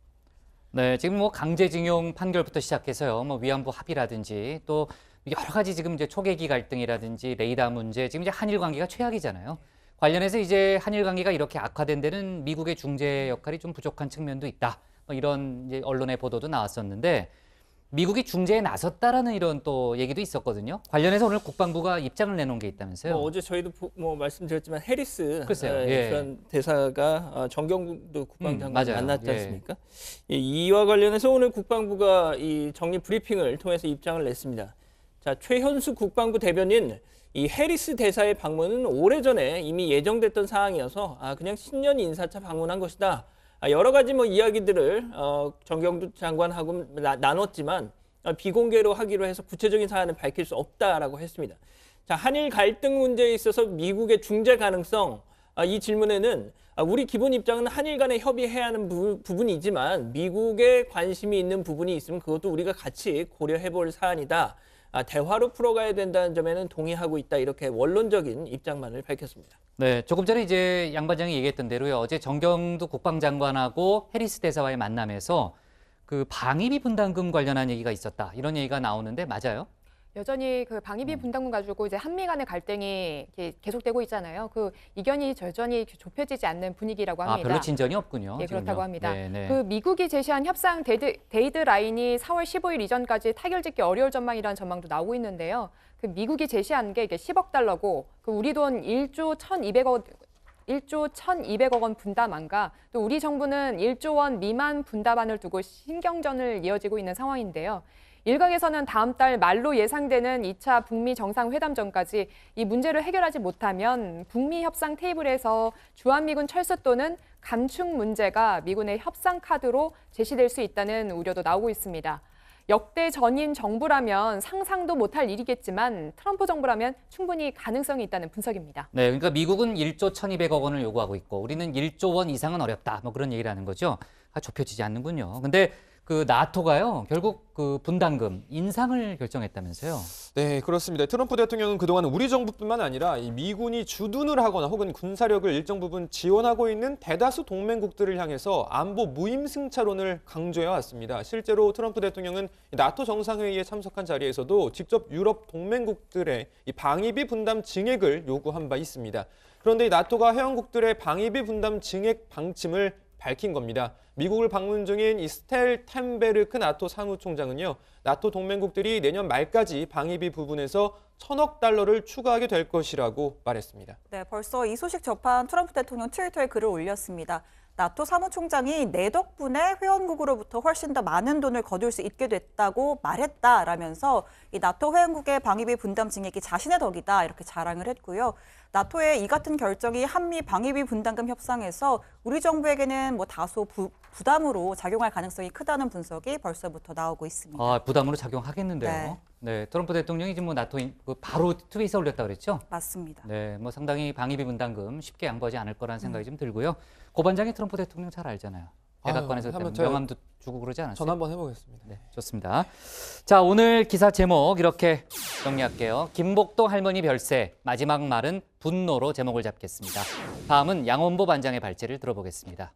네, 지금 뭐 강제징용 판결부터 시작해서요, 뭐 위안부 합의라든지 또 여러 가지 지금 이제 초계기 갈등이라든지 레이더 문제, 지금 이제 한일 관계가 최악이잖아요. 관련해서 이제 한일 관계가 이렇게 악화된 데는 미국의 중재 역할이 좀 부족한 측면도 있다. 뭐 이런 이제 언론의 보도도 나왔었는데 미국이 중재에 나섰다라는 이런 또 얘기도 있었거든요. 관련해서 오늘 국방부가 입장을 내놓은 게 있다면서요. 어제 저희도 말씀드렸지만 해리스 글쎄요, 전 대사가 정경도 국방장관 만났지 예. 않습니까? 이와 관련해서 오늘 국방부가 이 정리 브리핑을 통해서 입장을 냈습니다. 자, 최현수 국방부 대변인, 이 해리스 대사의 방문은 오래전에 이미 예정됐던 사항이어서 그냥 신년 인사차 방문한 것이다. 여러 가지 이야기들을 정경두 장관하고 나눴지만 비공개로 하기로 해서 구체적인 사안을 밝힐 수 없다라고 했습니다. 자, 한일 갈등 문제에 있어서 미국의 중재 가능성, 이 질문에는 우리 기본 입장은 한일 간에 협의해야 하는 부분이지만 미국에 관심이 있는 부분이 있으면 그것도 우리가 같이 고려해 볼 사안이다. 대화로 풀어가야 된다는 점에는 동의하고 있다. 이렇게 원론적인 입장만을 밝혔습니다. 네, 조금 전에 이제 양 반장이 얘기했던 대로요. 어제 정경두 국방장관하고 해리스 대사와의 만남에서 그 방위비 분담금 관련한 얘기가 있었다. 이런 얘기가 나오는데 맞아요? 여전히 그 방위비 분담금 가지고 이제 한미 간의 갈등이 계속되고 있잖아요. 그 이견이 여전히 좁혀지지 않는 분위기라고 합니다. 별로 진전이 없군요. 예, 그렇다고 합니다. 네네. 그 미국이 제시한 협상 데이드 라인이 4월 15일 이전까지 타결짓기 어려울 전망이라는 전망도 나오고 있는데요. 그 미국이 제시한 게 이게 10억 달러고 그 우리 돈 1조 1,200억 원 분담안과 또 우리 정부는 1조 원 미만 분담안을 두고 신경전을 이어지고 있는 상황인데요. 일각에서는 다음 달 말로 예상되는 2차 북미 정상회담 전까지 이 문제를 해결하지 못하면 북미 협상 테이블에서 주한미군 철수 또는 감축 문제가 미군의 협상 카드로 제시될 수 있다는 우려도 나오고 있습니다. 역대 전임 정부라면 상상도 못할 일이겠지만 트럼프 정부라면 충분히 가능성이 있다는 분석입니다. 네, 그러니까 미국은 1조 1,200억 원을 요구하고 있고 우리는 1조 원 이상은 어렵다. 뭐 그런 얘기를 하는 거죠. 좁혀지지 않는군요. 근데 그 나토가요, 결국 그 분담금 인상을 결정했다면서요? 네, 그렇습니다. 트럼프 대통령은 그동안 우리 정부뿐만 아니라 이 미군이 주둔을 하거나 혹은 군사력을 일정 부분 지원하고 있는 대다수 동맹국들을 향해서 안보 무임승차론을 강조해 왔습니다. 실제로 트럼프 대통령은 나토 정상회의에 참석한 자리에서도 직접 유럽 동맹국들의 이 방위비 분담 증액을 요구한 바 있습니다. 그런데 이 나토가 회원국들의 방위비 분담 증액 방침을 밝힌 겁니다. 미국을 방문 중인 이 스텔 템베르크 나토 사무총장은요, 나토 동맹국들이 내년 말까지 방위비 부분에서 1,000억 달러를 추가하게 될 것이라고 말했습니다. 네, 벌써 이 소식 접한 트럼프 대통령 트위터에 글을 올렸습니다. 나토 사무총장이 내 덕분에 회원국으로부터 훨씬 더 많은 돈을 거둘 수 있게 됐다고 말했다라면서 이 나토 회원국의 방위비 분담 증액이 자신의 덕이다 이렇게 자랑을 했고요. 나토의 이 같은 결정이 한미 방위비 분담금 협상에서 우리 정부에게는 다소 부담으로 작용할 가능성이 크다는 분석이 벌써부터 나오고 있습니다. 부담으로 작용하겠는데요. 네. 네, 트럼프 대통령이 지금 뭐 나토 바로 트윗에 올렸다 그랬죠? 맞습니다. 네, 뭐 상당히 방위비 분담금 쉽게 양보하지 않을 거라는 생각이 좀 들고요. 고반장이 트럼프 대통령 잘 알잖아요. 백악관에서 명함도 주고 그러지 않았어요? 전화 한번 해보겠습니다. 네, 좋습니다. 자, 오늘 기사 제목 이렇게 정리할게요. 김복동 할머니 별세, 마지막 말은 분노로 제목을 잡겠습니다. 다음은 양원보 반장의 발제를 들어보겠습니다.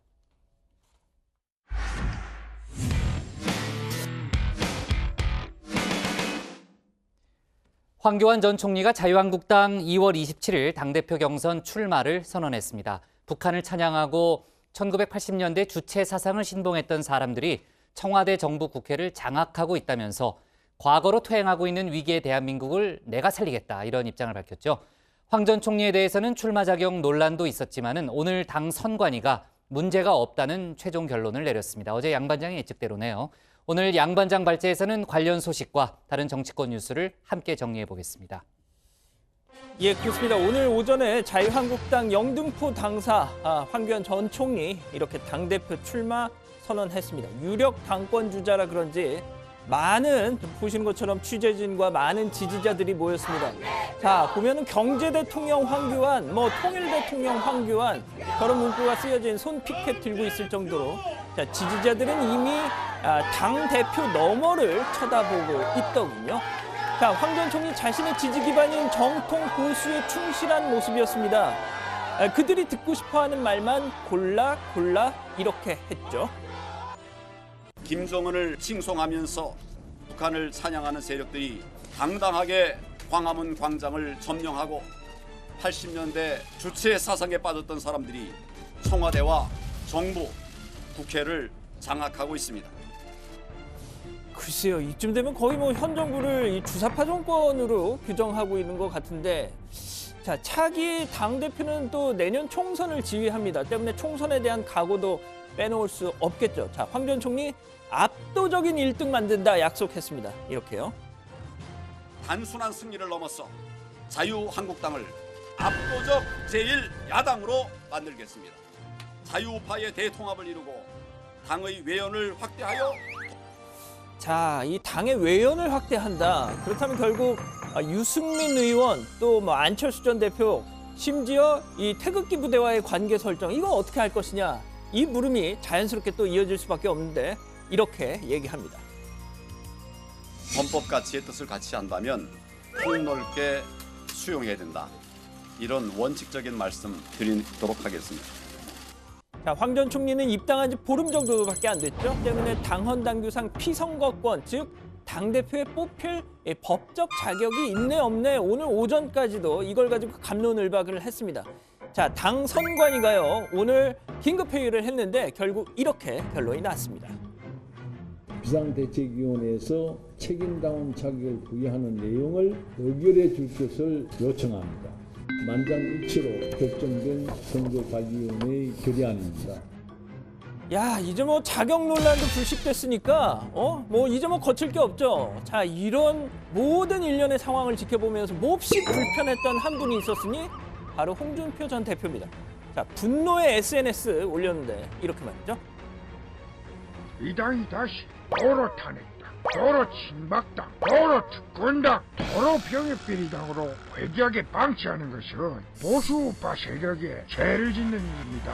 황교안 전 총리가 자유한국당 2월 27일 당대표 경선 출마를 선언했습니다. 북한을 찬양하고 1980년대 주체 사상을 신봉했던 사람들이 청와대 정부 국회를 장악하고 있다면서 과거로 퇴행하고 있는 위기의 대한민국을 내가 살리겠다 이런 입장을 밝혔죠. 황 전 총리에 대해서는 출마 자격 논란도 있었지만은 오늘 당 선관위가 문제가 없다는 최종 결론을 내렸습니다. 어제 양 반장의 예측대로네요. 오늘 양 반장 발제에서는 관련 소식과 다른 정치권 뉴스를 함께 정리해 보겠습니다. 예, 그렇습니다. 오늘 오전에 자유한국당 영등포 당사 황교안 전 총리 이렇게 당대표 출마 선언했습니다. 유력 당권 주자라 그런지 많은 보시는 것처럼 취재진과 많은 지지자들이 모였습니다. 자, 보면은 경제 대통령 황교안, 뭐 통일 대통령 황교안 그런 문구가 쓰여진 손 피켓 들고 있을 정도로 자, 지지자들은 이미 당 대표 너머를 쳐다보고 있더군요. 자, 황 전 총리 자신의 지지 기반인 정통 보수에 충실한 모습이었습니다. 그들이 듣고 싶어하는 말만 골라 이렇게 했죠. 김정은을 칭송하면서 북한을 찬양하는 세력들이 당당하게 광화문 광장을 점령하고 80년대 주체 사상에 빠졌던 사람들이 청와대와 정부, 국회를 장악하고 있습니다. 글쎄요, 이쯤 되면 거의 뭐 현 정부를 이 주사파 정권으로 규정하고 있는 것 같은데, 자, 차기 당대표는 또 내년 총선을 지휘합니다. 때문에 총선에 대한 각오도 빼놓을 수 없겠죠. 자, 황 전 총리 압도적인 1등 만든다 약속했습니다. 이렇게요. 단순한 승리를 넘어서 자유한국당을 압도적 제1야당으로 만들겠습니다. 자유파의 대통합을 이루고 당의 외연을 확대하여 자, 이 당의 외연을 확대한다. 그렇다면 결국 유승민 의원 또 뭐 안철수 전 대표 심지어 이 태극기 부대와의 관계 설정 이거 어떻게 할 것이냐 이 물음이 자연스럽게 또 이어질 수밖에 없는데 이렇게 얘기합니다. 헌법 가치의 뜻을 같이 한다면 폭넓게 수용해야 된다. 이런 원칙적인 말씀 드리도록 하겠습니다. 자, 황 전 총리는 입당한 지 보름 정도밖에 안 됐죠. 때문에 당헌 당규상 피선거권, 즉 당대표에 뽑힐 법적 자격이 있네 없네 오늘 오전까지도 이걸 가지고 갑론을박을 했습니다. 자, 당 선관위가요 오늘 긴급회의를 했는데 결국 이렇게 결론이 났습니다. 비상대책위원회에서 책임다운 자격을 부여하는 내용을 의결해 줄 것을 요청합니다. 만장일치로 결정된 선거관리위원회의 결의안입니다. 야, 이제 뭐 자격 논란도 불식됐으니까 뭐 이제 뭐 거칠 게 없죠. 자, 이런 모든 일련의 상황을 지켜보면서 몹시 불편했던 한 분이 있었으니 바로 홍준표 전 대표입니다. 자, 분노의 SNS 올렸는데 이렇게 말이죠. 이 당이 다시 도로 탄핵당, 도로 친박당, 도로 특권당, 도로 병역비리당으로 회귀하게 방치하는 것은 보수우파 세력에 죄를 짓는 일입니다.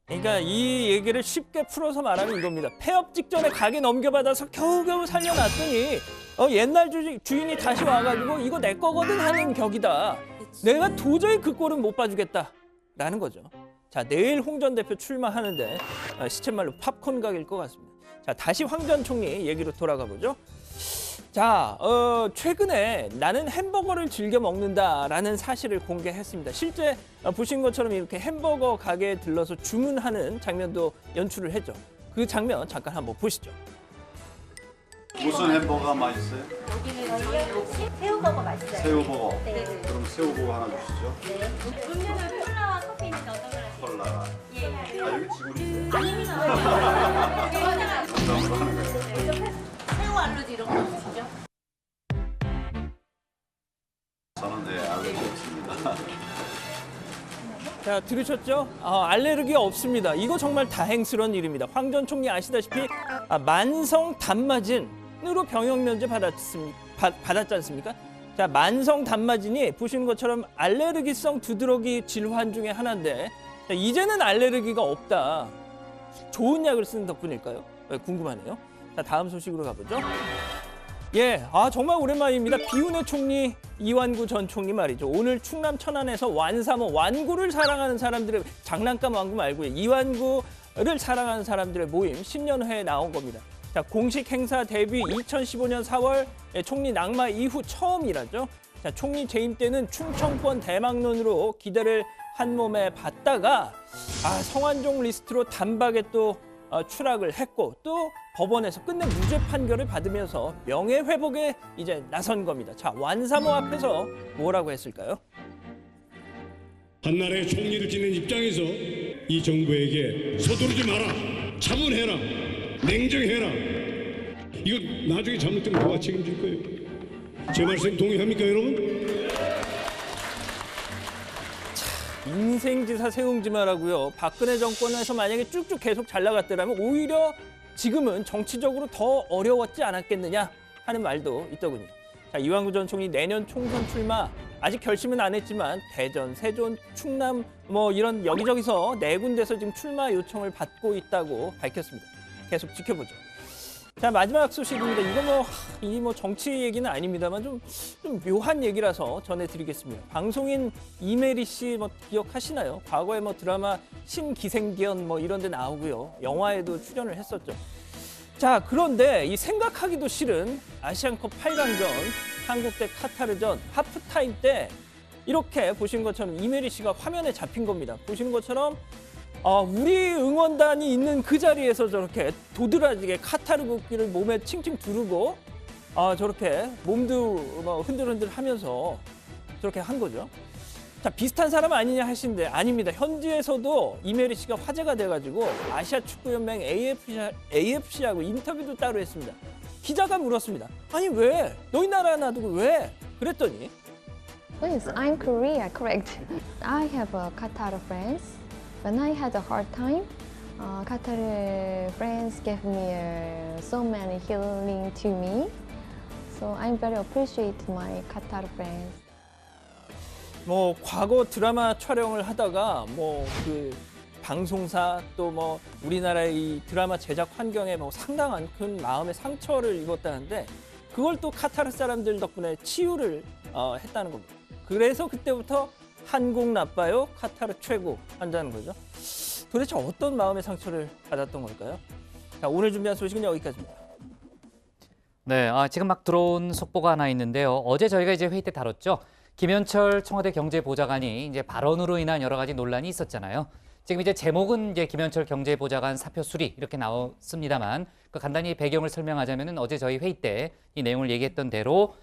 그러니까 이 얘기를 쉽게 풀어서 말하면 이겁니다. 폐업 직전에 가게 넘겨받아서 겨우겨우 살려놨더니 옛날 주인이 다시 와가지고 이거 내 거거든 하는 격이다. 내가 도저히 그 꼴은 못 봐주겠다라는 거죠. 자, 내일 홍 전 대표 출마하는데 시쳇말로 팝콘 각일 것 같습니다. 자, 다시 황 전 총리 얘기로 돌아가 보죠. 자, 최근에 나는 햄버거를 즐겨 먹는다라는 사실을 공개했습니다. 실제 보신 것처럼 이렇게 햄버거 가게에 들러서 주문하는 장면도 연출을 했죠. 그 장면 잠깐 한번 보시죠. 무슨 햄버거가 맛있어요? 여기는 새우버거 맛있어요. 새우버거. 네. 그럼 새우버거 하나 주시죠. 네. 음료는 콜라와 커피는 어떤 걸 하세요? 콜라. 예. 아, 여기 직원 있어요? 아닙니다. 정상으로 하는 거예요. 새우 알러지 이런 거 없으시죠? 저는 네, 알레르기 없습니다. 자, 들으셨죠? 알레르기 없습니다. 이거 정말 다행스러운 일입니다. 황 전 총리 아시다시피 만성 단마진 단으로 병역 면제 받았지 않습니까? 자, 만성 단마진이 보시는 것처럼 알레르기성 두드러기 질환 중에 하나인데 자, 이제는 알레르기가 없다. 좋은 약을 쓰는 덕분일까요? 궁금하네요. 자, 다음 소식으로 가보죠. 예, 정말 오랜만입니다. 비운의 총리 이완구 전 총리 말이죠. 오늘 충남 천안에서 완사모, 완구를 사랑하는 사람들의 장난감 완구 말고요. 이완구를 사랑하는 사람들의 모임 10년회에 나온 겁니다. 자, 공식 행사 데뷔 2015년 4월 총리 낙마 이후 처음이라죠. 자, 총리 재임 때는 충청권 대망론으로 기대를 한 몸에 받다가 성완종 리스트로 단박에 또 추락을 했고 또 법원에서 끝내 무죄 판결을 받으면서 명예회복에 이제 나선 겁니다. 자, 완사모 앞에서 뭐라고 했을까요? 한나라의 총리를 지낸 입장에서 이 정부에게 서두르지 마라, 차분해라, 냉정해라. 이거 나중에 잘못되면 누가 책임질 거예요? 제 말씀 동의합니까, 여러분? 인생지사 세웅지 마라고요. 박근혜 정권에서 만약에 쭉쭉 계속 잘 나갔더라면 오히려 지금은 정치적으로 더 어려웠지 않았겠느냐 하는 말도 있더군요. 자, 이완구 전 총리 내년 총선 출마 아직 결심은 안 했지만 대전, 세종, 충남 이런 여기저기서 4군데서 지금 출마 요청을 받고 있다고 밝혔습니다. 계속 지켜보죠. 자, 마지막 소식입니다. 이거 정치 얘기는 아닙니다만 좀 묘한 얘기라서 전해드리겠습니다. 방송인 이메리 씨 기억하시나요? 과거에 드라마 신기생기연 이런 데 나오고요. 영화에도 출연을 했었죠. 자, 그런데 이 생각하기도 싫은 아시안컵 8강전, 한국 대 카타르전 하프타임 때 이렇게 보신 것처럼 이메리 씨가 화면에 잡힌 겁니다. 보시는 것처럼 우리 응원단이 있는 그 자리에서 저렇게 도드라지게 카타르 국기를 몸에 칭칭 두르고 저렇게 몸도 흔들흔들 하면서 저렇게 한 거죠. 자, 비슷한 사람 아니냐 하시는데 아닙니다. 현지에서도 이메리 씨가 화제가 돼가지고 아시아 축구연맹 AFC하고 인터뷰도 따로 했습니다. 기자가 물었습니다. 아니 왜? 너희 나라 놔두고 왜? 그랬더니 Yes, I'm Korea, correct. I have a Qatar friends. When I had a hard time, Qatar friends gave me so many healing to me. So I'm very appreciate my Qatar friends. 과거 드라마 촬영을 하다가 그 방송사 또 우리나라의 이 드라마 제작 환경에 상당한 큰 마음의 상처를 입었다는데 그걸 또 카타르 사람들 덕분에 치유를 했다는 겁니다. 그래서 그때부터 한국 나빠요, 카타르 최고 한다는 거죠. 도대체 어떤 마음의 상처를 받았던 걸까요? 자, 오늘 준비한 소식은 여기까지입니다. 네, 지금 막 들어온 속보가 하나 있는데요. 어제 저희가 이제 회의 때 다뤘죠. 김현철 청와대 경제보좌관이 이제 발언으로 인한 여러 가지 논란이 있었잖아요. 지금 이제 제목은 이제 김현철 경제보좌관 사표 수리 이렇게 나왔습니다만 간단히 배경을 설명하자면은 어제 저희 회의 때 이 내용을 얘기했던 대로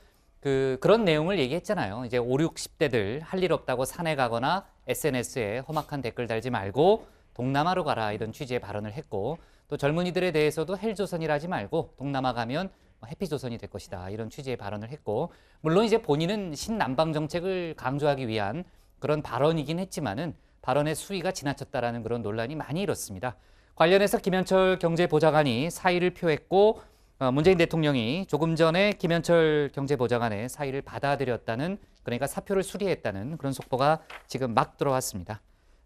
그런 내용을 얘기했잖아요. 이제 5, 60대들 할 일 없다고 산에 가거나 SNS에 험악한 댓글 달지 말고 동남아로 가라 이런 취지의 발언을 했고 또 젊은이들에 대해서도 헬조선이라 하지 말고 동남아 가면 해피조선이 될 것이다 이런 취지의 발언을 했고 물론 이제 본인은 신남방 정책을 강조하기 위한 그런 발언이긴 했지만은 발언의 수위가 지나쳤다라는 그런 논란이 많이 일었습니다. 관련해서 김현철 경제보좌관이 사의를 표했고 문재인 대통령이 조금 전에 김현철 경제보좌관의 사의를 받아들였다는 그러니까 사표를 수리했다는 그런 속보가 지금 막 들어왔습니다.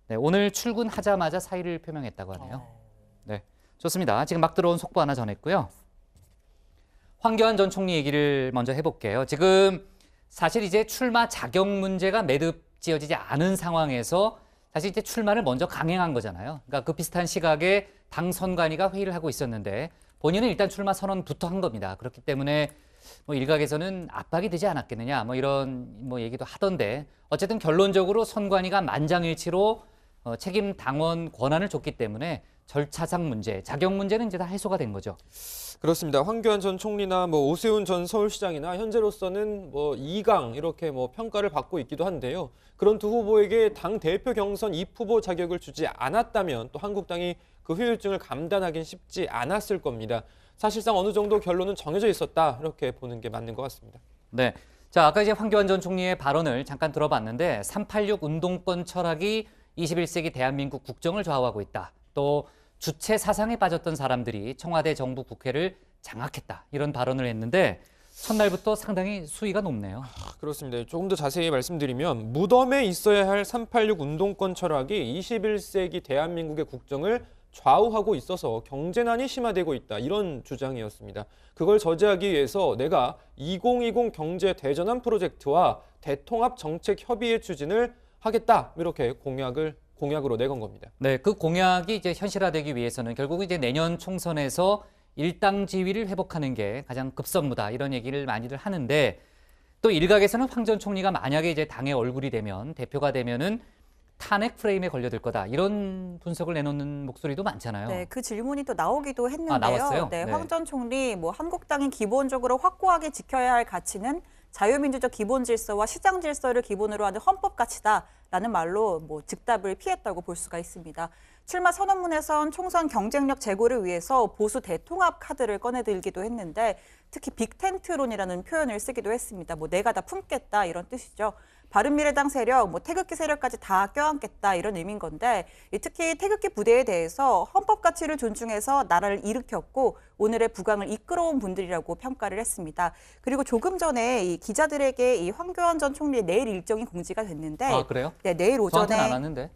네, 오늘 출근하자마자 사의를 표명했다고 하네요. 네, 좋습니다. 지금 막 들어온 속보 하나 전했고요. 황교안 전 총리 얘기를 먼저 해볼게요. 지금 사실 이제 출마 자격 문제가 매듭 지어지지 않은 상황에서 사실 이제 출마를 먼저 강행한 거잖아요. 그러니까 그 비슷한 시각에 당 선관위가 회의를 하고 있었는데 본인은 일단 출마 선언부터 한 겁니다. 그렇기 때문에 일각에서는 압박이 되지 않았겠느냐 이런 얘기도 하던데 어쨌든 결론적으로 선관위가 만장일치로 책임 당원 권한을 줬기 때문에 절차상 문제, 자격 문제는 이제 다 해소가 된 거죠. 그렇습니다. 황교안 전 총리나 오세훈 전 서울시장이나 현재로서는 2강 이렇게 평가를 받고 있기도 한데요. 그런 두 후보에게 당 대표 경선 입후보 자격을 주지 않았다면 또 한국당이 그 후유증을 감당하긴 쉽지 않았을 겁니다. 사실상 어느 정도 결론은 정해져 있었다 이렇게 보는 게 맞는 것 같습니다. 네, 자 아까 이제 황교안 전 총리의 발언을 잠깐 들어봤는데 386 운동권 철학이 21세기 대한민국 국정을 좌우하고 있다. 또 주체 사상에 빠졌던 사람들이 청와대 정부 국회를 장악했다. 이런 발언을 했는데 첫날부터 상당히 수위가 높네요. 그렇습니다. 조금 더 자세히 말씀드리면 무덤에 있어야 할 386 운동권 철학이 21세기 대한민국의 국정을 좌우하고 있어서 경제난이 심화되고 있다. 이런 주장이었습니다. 그걸 저지하기 위해서 내가 2020 경제 대전환 프로젝트와 대통합 정책 협의회 추진을 하겠다. 이렇게 공약으로 내건 겁니다. 네, 그 공약이 이제 현실화되기 위해서는 결국 이제 내년 총선에서 일당 지위를 회복하는 게 가장 급선무다. 이런 얘기를 많이들 하는데 또 일각에서는 황 전 총리가 만약에 이제 당의 얼굴이 되면 대표가 되면은 탄핵 프레임에 걸려들 거다. 이런 분석을 내놓는 목소리도 많잖아요. 네, 그 질문이 또 나오기도 했는데요. 나왔어요? 네, 네. 황 전 총리 한국당이 기본적으로 확고하게 지켜야 할 가치는 자유민주적 기본 질서와 시장 질서를 기본으로 하는 헌법 가치다라는 말로 즉답을 피했다고 볼 수가 있습니다. 출마 선언문에선 총선 경쟁력 제고를 위해서 보수 대통합 카드를 꺼내들기도 했는데 특히 빅텐트론이라는 표현을 쓰기도 했습니다. 내가 다 품겠다 이런 뜻이죠. 바른미래당 세력, 태극기 세력까지 다 껴안겠다 이런 의미인 건데 특히 태극기 부대에 대해서 헌법 가치를 존중해서 나라를 일으켰고 오늘의 부강을 이끌어온 분들이라고 평가를 했습니다. 그리고 조금 전에 이 기자들에게 이 황교안 전 총리의 내일 일정이 공지가 됐는데 아, 그래요? 네, 내일 오전에 저한테는 안 왔는데.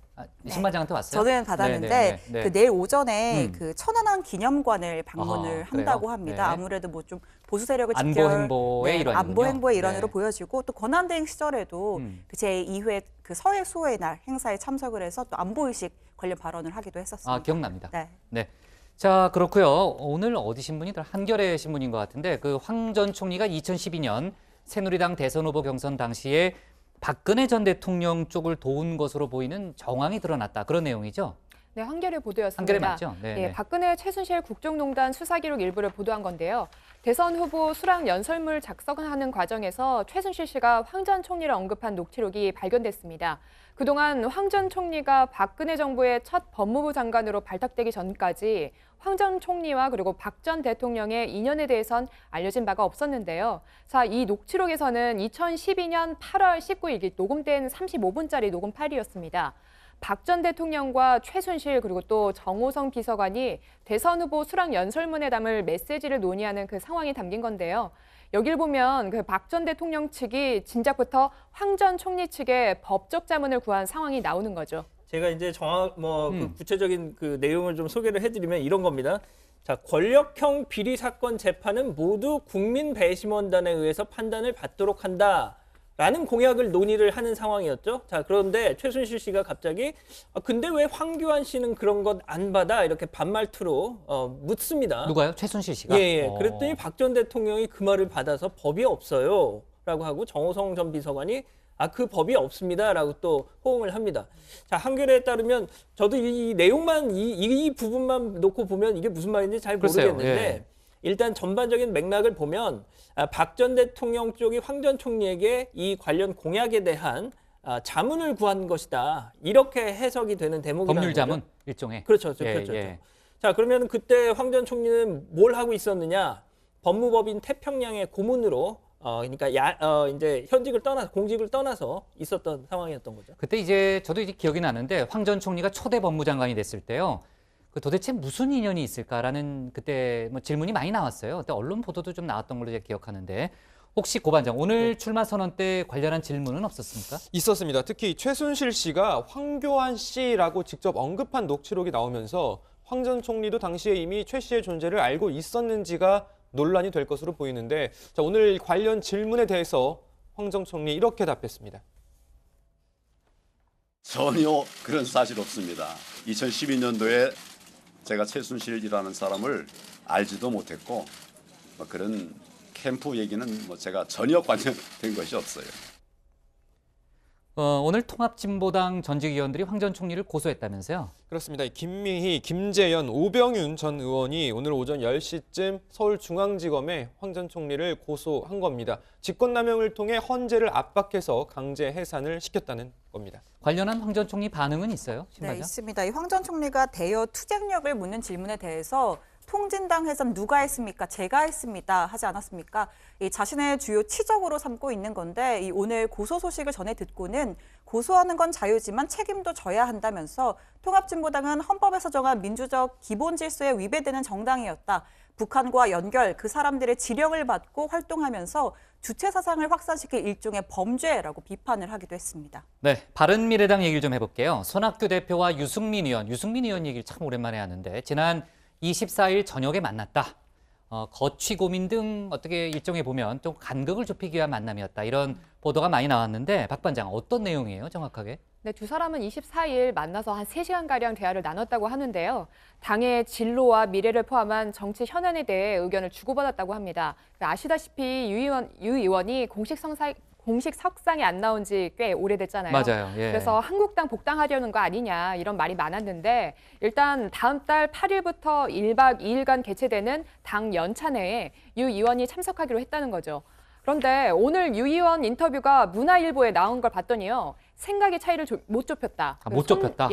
신반장한테 왔어요? 저는 받았는데 네. 그 내일 오전에 그 천안함 기념관을 방문을 한다고 그래요? 합니다. 네. 아무래도 좀 보수 세력을 안보 행보의 일환이군요. 안보 행보의 일환으로 네. 보여지고 또 권한대행 시절에도 그 제2회 그 서해 수호의 날 행사에 참석을 해서 또 안보 의식 관련 발언을 하기도 했었습니다. 아, 기억납니다. 네. 네. 자, 그렇고요. 오늘 어디 신문이더라? 한겨레 신문인 것 같은데 그 황 전 총리가 2012년 새누리당 대선 후보 경선 당시에 박근혜 전 대통령 쪽을 도운 것으로 보이는 정황이 드러났다. 그런 내용이죠? 네, 한겨레 보도였습니다. 한겨레 맞죠? 네, 네, 박근혜 최순실 국정농단 수사기록 일부를 보도한 건데요. 대선 후보 수락 연설문 작성하는 과정에서 최순실 씨가 황 전 총리를 언급한 녹취록이 발견됐습니다. 그동안 황 전 총리가 박근혜 정부의 첫 법무부 장관으로 발탁되기 전까지 황 전 총리와 그리고 박 전 대통령의 인연에 대해선 알려진 바가 없었는데요. 자, 이 녹취록에서는 2012년 8월 19일 녹음된 35분짜리 녹음 파일이었습니다. 박 전 대통령과 최순실 그리고 또 정호성 비서관이 대선 후보 수락 연설문에 담을 메시지를 논의하는 그 상황이 담긴 건데요. 여길 보면 그 박 전 대통령 측이 진작부터 황 전 총리 측에 법적 자문을 구한 상황이 나오는 거죠. 제가 이제 그 구체적인 그 내용을 좀 소개를 해드리면 이런 겁니다. 자, 권력형 비리 사건 재판은 모두 국민 배심원단에 의해서 판단을 받도록 한다라는 공약을 논의를 하는 상황이었죠. 자, 그런데 최순실 씨가 갑자기 근데 왜 황교안 씨는 그런 것 안 받아? 이렇게 반말투로 묻습니다. 누가요? 최순실 씨가? 예. 그랬더니 박 전 대통령이 그 말을 받아서 법이 없어요. 라고 하고 정호성 전 비서관이 그 법이 없습니다라고 또 호응을 합니다. 자, 한겨레에 따르면 저도 이 내용만 이 부분만 놓고 보면 이게 무슨 말인지 잘 모르겠는데 예. 일단 전반적인 맥락을 보면 박 전 대통령 쪽이 황 전 총리에게 이 관련 공약에 대한 자문을 구한 것이다. 이렇게 해석이 되는 대목이라는 법률 자문 거죠. 일종의. 그렇죠. 예, 그렇죠. 예. 자, 그러면 그때 황 전 총리는 뭘 하고 있었느냐? 법무법인 태평양의 고문으로 그러니까 이제 공직을 떠나서 있었던 상황이었던 거죠. 그때 이제 저도 이제 기억이 나는데 황 전 총리가 초대 법무장관이 됐을 때요. 그 도대체 무슨 인연이 있을까라는 그때 질문이 많이 나왔어요. 그때 언론 보도도 좀 나왔던 걸로 제가 기억하는데 혹시 고 반장 오늘 출마 선언 때 관련한 질문은 없었습니까? 있었습니다. 특히 최순실 씨가 황교안 씨라고 직접 언급한 녹취록이 나오면서 황 전 총리도 당시에 이미 최 씨의 존재를 알고 있었는지가 논란이 될 것으로 보이는데 자, 오늘 관련 질문에 대해서 황 전 총리 이렇게 답했습니다. 전혀 그런 사실 없습니다. 2012년도에 제가 최순실이라는 사람을 알지도 못했고 그런 캠프 얘기는 제가 전혀 관련된 것이 없어요. 오늘 통합진보당 전직위원들이 황 전 총리를 고소했다면서요? 그렇습니다. 김미희, 김재현, 오병윤 전 의원이 오늘 오전 10시쯤 서울중앙지검에 황 전 총리를 고소한 겁니다. 직권남용을 통해 헌재를 압박해서 강제 해산을 시켰다는 겁니다. 관련한 황 전 총리 반응은 있어요? 네, 있습니다. 이 황 전 총리가 대여 투쟁력을 묻는 질문에 대해서 통진당 해산 누가 했습니까? 제가 했습니다. 하지 않았습니까? 이 자신의 주요 치적으로 삼고 있는 건데 이 오늘 고소 소식을 전해 듣고는 고소하는 건 자유지만 책임도 져야 한다면서 통합진보당은 헌법에서 정한 민주적 기본 질서에 위배되는 정당이었다. 북한과 연결, 그 사람들의 지령을 받고 활동하면서 주체 사상을 확산시킬 일종의 범죄라고 비판을 하기도 했습니다. 네, 바른미래당 얘기를 좀 해볼게요. 손학규 대표와 유승민 의원 얘기를 참 오랜만에 하는데 지난 24일 저녁에 만났다. 거취 고민 등 어떻게 일정에 보면 좀 간극을 좁히기 위한 만남이었다. 이런 보도가 많이 나왔는데 박 반장 어떤 내용이에요, 정확하게? 네, 두 사람은 24일 만나서 한 3시간가량 대화를 나눴다고 하는데요. 당의 진로와 미래를 포함한 정치 현안에 대해 의견을 주고받았다고 합니다. 아시다시피 유 의원이 공식 석상에 안 나온 지 꽤 오래됐잖아요. 맞아요. 예. 그래서 한국당 복당하려는 거 아니냐 이런 말이 많았는데 일단 다음 달 8일부터 1박 2일간 개최되는 당 연찬회에 유 의원이 참석하기로 했다는 거죠. 그런데 오늘 유 의원 인터뷰가 문화일보에 나온 걸 봤더니요. 생각의 차이를 못 좁혔다. 못 좁혔다?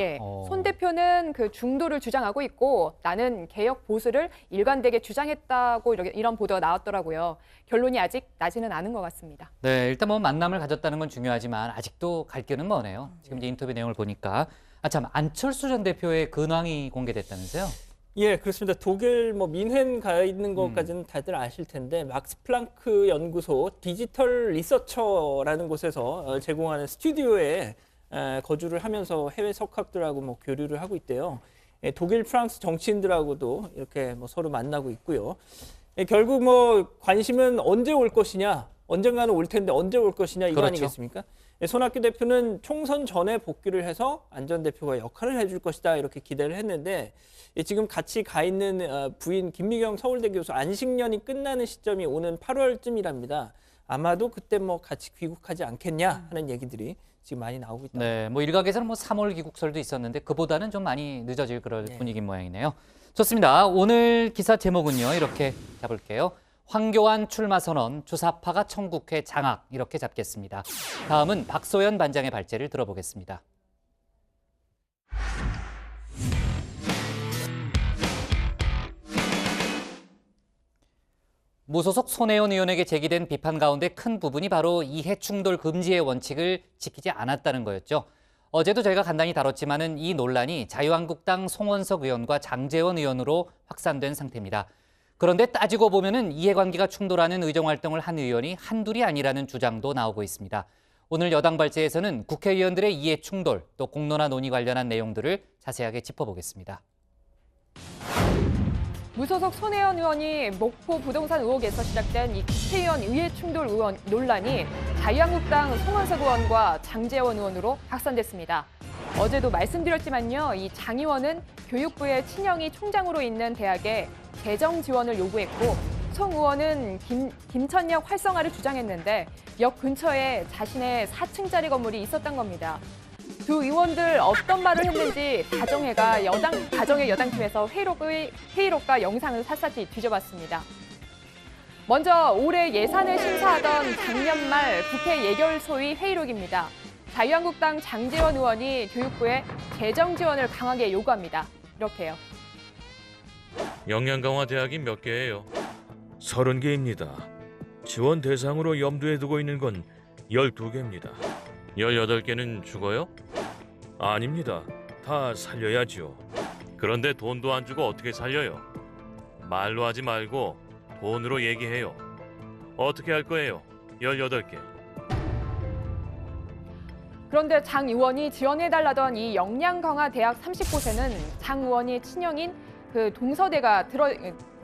손 대표는 그 중도를 주장하고 있고 나는 개혁 보수를 일관되게 주장했다고 이런 보도가 나왔더라고요. 결론이 아직 나지는 않은 것 같습니다. 네, 일단 뭐 만남을 가졌다는 건 중요하지만 아직도 갈 길은 머네요. 지금 이제 인터뷰 내용을 보니까 참 안철수 전 대표의 근황이 공개됐다면서요? 예, 그렇습니다. 독일 민헨 가 있는 것까지는 다들 아실 텐데 막스 플랑크 연구소 디지털 리서처라는 곳에서 제공하는 스튜디오에 거주를 하면서 해외 석학들하고 교류를 하고 있대요. 독일, 프랑스 정치인들하고도 이렇게 서로 만나고 있고요. 결국 관심은 언제 올 것이냐, 언젠가는 올 텐데 언제 올 것이냐 이거 그렇죠. 아니겠습니까? 손학규 대표는 총선 전에 복귀를 해서 안 전 대표가 역할을 해줄 것이다 이렇게 기대를 했는데 지금 같이 가 있는 부인 김미경 서울대 교수 안식년이 끝나는 시점이 오는 8월쯤이랍니다. 아마도 그때 같이 귀국하지 않겠냐 하는 얘기들이 지금 많이 나오고 있다. 네, 일각에서는 3월 귀국설도 있었는데 그보다는 좀 많이 늦어질 그럴 분위기인 모양이네요. 좋습니다. 오늘 기사 제목은요. 이렇게 잡을게요. 황교안 출마 선언, 주사파가 청국회 장악 이렇게 잡겠습니다. 다음은 박소연 반장의 발제를 들어보겠습니다. 무소속 손혜원 의원에게 제기된 비판 가운데 큰 부분이 바로 이해충돌 금지의 원칙을 지키지 않았다는 거였죠. 어제도 저희가 간단히 다뤘지만은 이 논란이 자유한국당 송원석 의원과 장제원 의원으로 확산된 상태입니다. 그런데 따지고 보면은 이해관계가 충돌하는 의정활동을 한 의원이 한둘이 아니라는 주장도 나오고 있습니다. 오늘 여당 발제에서는 국회의원들의 이해충돌 또 공론화 논의 관련한 내용들을 자세하게 짚어보겠습니다. 무소속 손혜원 의원이 목포 부동산 의혹에서 시작된 이 국회의원 이해충돌 의원 논란이 자유한국당 송원석 의원과 장제원 의원으로 확산됐습니다. 어제도 말씀드렸지만요, 이 장 의원은 교육부의 친형이 총장으로 있는 대학에 재정 지원을 요구했고 송 의원은 김천역 활성화를 주장했는데 역 근처에 자신의 4층짜리 건물이 있었던 겁니다. 두 의원들 어떤 말을 했는지 다정의 여당팀에서 회의록과 영상을 샅샅이 뒤져봤습니다. 먼저 올해 예산을 심사하던 작년 말 국회 예결소위 회의록입니다. 자유한국당 장제원 의원이 교육부에 재정 지원을 강하게 요구합니다. 이렇게요. 역량 강화 대학이 몇 개예요? 30개입니다. 지원 대상으로 염두에 두고 있는 건 12개입니다. 18개는 죽어요? 아닙니다. 다 살려야죠. 그런데 돈도 안 주고 어떻게 살려요? 말로 하지 말고 돈으로 얘기해요. 어떻게 할 거예요? 18개. 그런데 장 의원이 지원해달라던 이 역량 강화 대학 30곳에는 장 의원의 친형인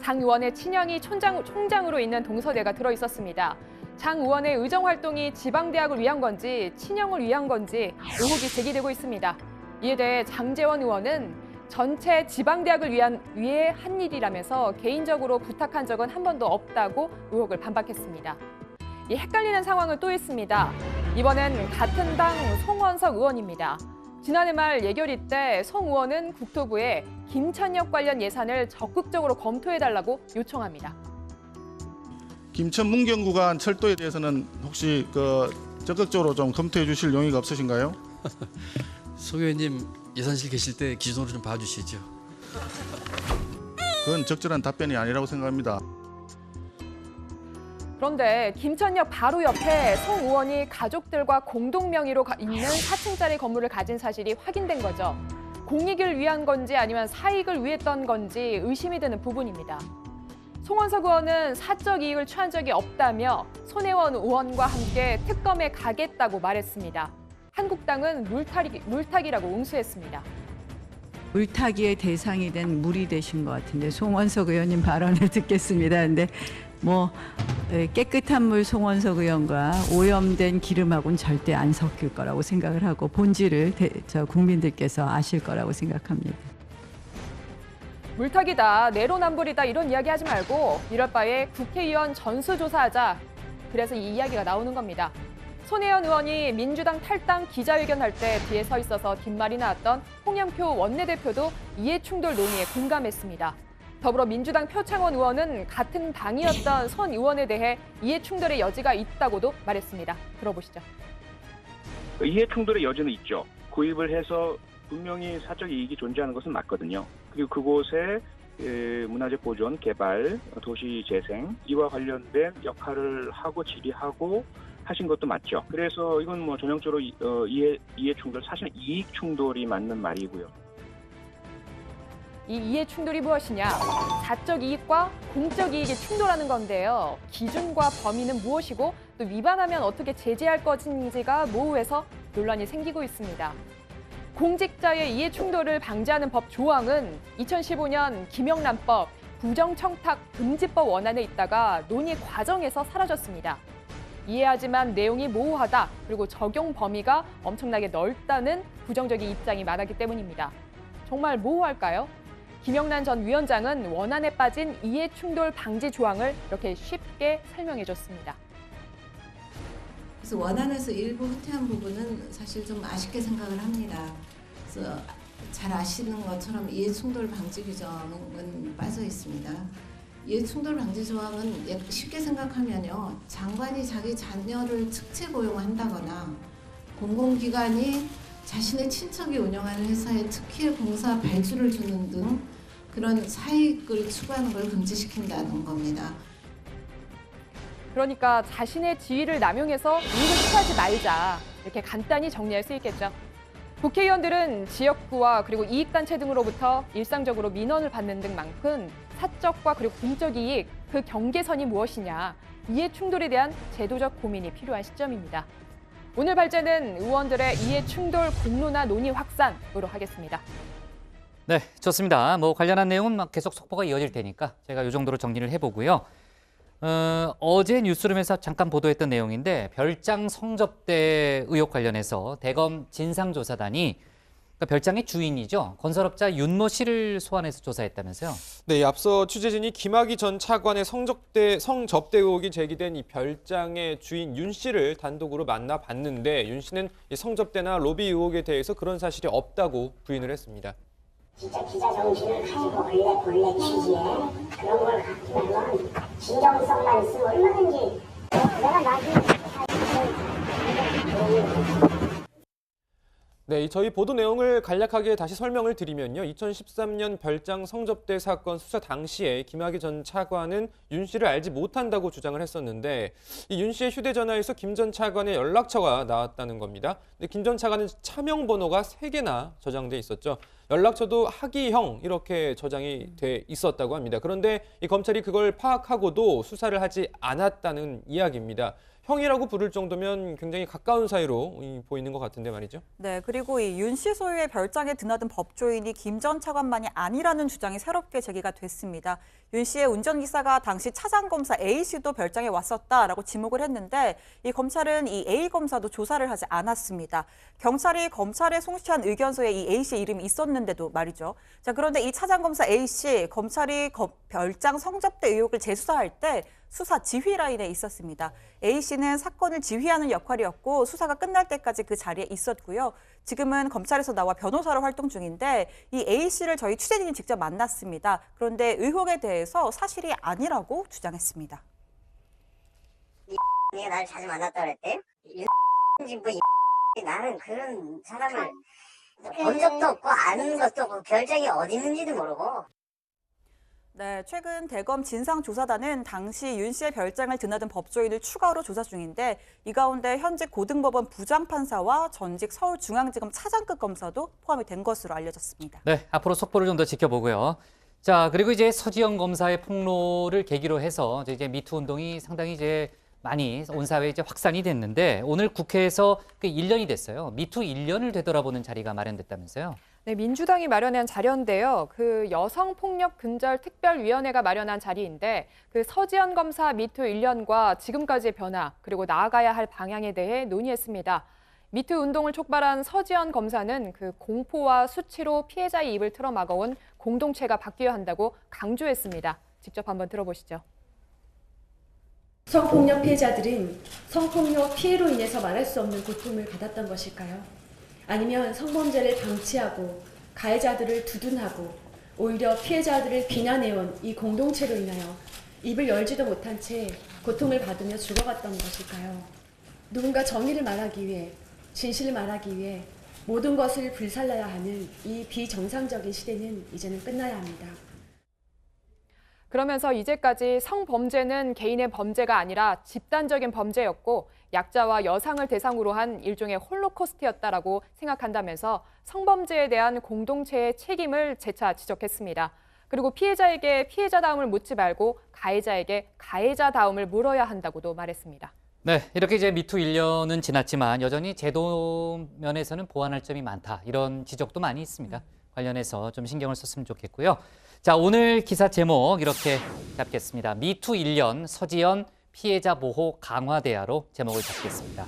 장 의원의 친형이 총장으로 있는 동서대가 들어 있었습니다. 장 의원의 의정 활동이 지방대학을 위한 건지 친형을 위한 건지 의혹이 제기되고 있습니다. 이에 대해 장제원 의원은 전체 지방대학을 위해 한 일이라면서 개인적으로 부탁한 적은 한 번도 없다고 의혹을 반박했습니다. 이 헷갈리는 상황을 또 있습니다. 이번엔 같은 당 송원석 의원입니다. 지난해 말 예결위 때 송 의원은 국토부에 김천역 관련 예산을 적극적으로 검토해달라고 요청합니다. 김천 문경 구간 철도에 대해서는 혹시 적극적으로 좀 검토해 주실 용의가 없으신가요? 송 의원님 예산실 계실 때 기준으로 좀 봐주시죠. 그건 적절한 답변이 아니라고 생각합니다. 그런데 김천역 바로 옆에 송 의원이 가족들과 공동 명의로 있는 4층짜리 건물을 가진 사실이 확인된 거죠. 공익을 위한 건지 아니면 사익을 위했던 건지 의심이 드는 부분입니다. 송원석 의원은 사적 이익을 취한 적이 없다며 손혜원 의원과 함께 특검에 가겠다고 말했습니다. 한국당은 물타기라고 응수했습니다. 물타기의 대상이 된 물이 되신 것 같은데 송원석 의원님 발언을 듣겠습니다. 근데 뭐 깨끗한 물 송원석 의원과 오염된 기름하고는 절대 안 섞일 거라고 생각을 하고 본질을 국민들께서 아실 거라고 생각합니다. 물타기다, 내로남불이다 이런 이야기 하지 말고 이럴 바에 국회의원 전수조사하자. 그래서 이 이야기가 나오는 겁니다. 손혜원 의원이 민주당 탈당 기자회견할 때 뒤에 서 있어서 뒷말이 나왔던 홍영표 원내대표도 이해충돌 논의에 공감했습니다. 더불어민주당 표창원 의원은 같은 당이었던 손 의원에 대해 이해충돌의 여지가 있다고도 말했습니다. 들어보시죠. 이해충돌의 여지는 있죠. 구입을 해서 분명히 사적 이익이 존재하는 것은 맞거든요. 그리고 그곳에 문화재 보존, 개발, 도시 재생 이와 관련된 역할을 하고 질의하고 하신 것도 맞죠. 그래서 이건 뭐 전형적으로 이해 충돌, 사실은 이익 충돌이 맞는 말이고요. 이 이해 충돌이 무엇이냐? 사적 이익과 공적 이익이 충돌하는 건데요. 기준과 범위는 무엇이고 또 위반하면 어떻게 제재할 것인지가 모호해서 논란이 생기고 있습니다. 공직자의 이해 충돌을 방지하는 법 조항은 2015년 김영란법, 부정청탁 금지법 원안에 있다가 논의 과정에서 사라졌습니다. 이해하지만 내용이 모호하다, 그리고 적용 범위가 엄청나게 넓다는 부정적인 입장이 많았기 때문입니다. 정말 모호할까요? 김영란 전 위원장은 원안에 빠진 이해충돌 방지 조항을 이렇게 쉽게 설명해줬습니다. 그래서 원안에서 일부 후퇴한 부분은 사실 좀 아쉽게 생각을 합니다. 그래서 잘 아시는 것처럼 이해충돌 방지 규정은 빠져 있습니다. 이해충돌 방지 조항은 쉽게 생각하면요, 장관이 자기 자녀를 특채 고용한다거나 공공기관이 자신의 친척이 운영하는 회사에 특혜 공사 발주를 주는 등 그런 사익을 추구하는 걸 금지시킨다는 겁니다. 그러니까 자신의 지위를 남용해서 이익을 취하지 말자, 이렇게 간단히 정리할 수 있겠죠. 국회의원들은 지역구와 그리고 이익단체 등으로부터 일상적으로 민원을 받는 등 만큼 사적과 그리고 공적 이익, 그 경계선이 무엇이냐, 이해 충돌에 대한 제도적 고민이 필요한 시점입니다. 오늘 발제는 의원들의 이해 충돌 공론화 논의 확산으로 하겠습니다. 네, 좋습니다. 뭐 관련한 내용은 계속 속보가 이어질 테니까 제가 이 정도로 정리를 해보고요. 어제 뉴스룸에서 잠깐 보도했던 내용인데 별장 성접대 의혹 관련해서 대검 진상조사단이 그러니까 별장의 주인이죠. 건설업자 윤모 씨를 소환해서 조사했다면서요? 네, 앞서 취재진이 김학의 전 차관의 성접대 의혹이 제기된 이 별장의 주인 윤 씨를 단독으로 만나봤는데 윤 씨는 이 성접대나 로비 의혹에 대해서 그런 사실이 없다고 부인을 했습니다. 진짜 기자 정신을 가지고 본래 취지에 그런 걸 갖기 위하면 진정성만 있으면 얼마든지 내가 나중에 네, 저희 보도 내용을 간략하게 다시 설명을 드리면요. 2013년 별장 성접대 사건 수사 당시에 김학의 전 차관은 윤 씨를 알지 못한다고 주장을 했었는데 이 윤 씨의 휴대전화에서 김 전 차관의 연락처가 나왔다는 겁니다. 근데 김 전 차관은 차명 번호가 3개나 저장돼 있었죠. 연락처도 학이형 이렇게 저장이 돼 있었다고 합니다. 그런데 이 검찰이 그걸 파악하고도 수사를 하지 않았다는 이야기입니다. 형이라고 부를 정도면 굉장히 가까운 사이로 보이는 것 같은데 말이죠. 네, 그리고 이 윤 씨 소유의 별장에 드나든 법조인이 김 전 차관만이 아니라는 주장이 새롭게 제기가 됐습니다. 윤 씨의 운전기사가 당시 차장검사 A씨도 별장에 왔었다라고 지목을 했는데 이 검찰은 이 A 검사도 조사를 하지 않았습니다. 경찰이 검찰에 송치한 의견서에 이 A씨 이름이 있었는데도 말이죠. 자, 그런데 이 차장검사 A씨, 검찰이 별장 성접대 의혹을 재수사할 때 수사 지휘 라인에 있었습니다. A씨는 사건을 지휘하는 역할이었고 수사가 끝날 때까지 그 자리에 있었고요. 지금은 검찰에서 나와 변호사로 활동 중인데 이 A씨를 저희 취재진이 직접 만났습니다. 그런데 의혹에 대해서 사실이 아니라고 주장했습니다. 내가 나를 자주 만났다 그랬대? 나는 그런 사람을 본 적도 없고 아는 것도 없고 별장이 어디 있는지도 모르고. 네, 최근 대검 진상조사단은 당시 윤 씨의 별장을 드나든 법조인을 추가로 조사 중인데 이 가운데 현직 고등법원 부장판사와 전직 서울중앙지검 차장급 검사도 포함이 된 것으로 알려졌습니다. 네, 앞으로 속보를 좀 더 지켜보고요. 자, 그리고 이제 서지영 검사의 폭로를 계기로 해서 이제 미투 운동이 상당히 이제 많이 온 사회에 이제 확산이 됐는데 오늘 국회에서 그 1년이 됐어요. 미투 1년을 되돌아보는 자리가 마련됐다면서요. 네, 민주당이 마련한 자료인데요. 그 여성폭력 근절 특별위원회가 마련한 자리인데 그 서지현 검사 미투 1년과 지금까지의 변화 그리고 나아가야 할 방향에 대해 논의했습니다. 미투 운동을 촉발한 서지현 검사는 그 공포와 수치로 피해자의 입을 틀어막아온 공동체가 바뀌어야 한다고 강조했습니다. 직접 한번 들어보시죠. 성폭력 피해자들은 성폭력 피해로 인해서 말할 수 없는 고통을 받았던 것일까요? 아니면 성범죄를 방치하고 가해자들을 두둔하고 오히려 피해자들을 비난해온 이 공동체로 인하여 입을 열지도 못한 채 고통을 받으며 죽어갔던 것일까요? 누군가 정의를 말하기 위해 진실을 말하기 위해 모든 것을 불살라야 하는 이 비정상적인 시대는 이제는 끝나야 합니다. 그러면서 이제까지 성범죄는 개인의 범죄가 아니라 집단적인 범죄였고 약자와 여성을 대상으로 한 일종의 홀로코스트였다라고 생각한다면서 성범죄에 대한 공동체의 책임을 재차 지적했습니다. 그리고 피해자에게 피해자다움을 묻지 말고 가해자에게 가해자다움을 물어야 한다고도 말했습니다. 네, 이렇게 이제 미투 1년은 지났지만 여전히 제도 면에서는 보완할 점이 많다. 이런 지적도 많이 있습니다. 관련해서 좀 신경을 썼으면 좋겠고요. 자, 오늘 기사 제목 이렇게 잡겠습니다. 미투 1년 서지현 피해자 보호 강화대야로 제목을 잡겠습니다.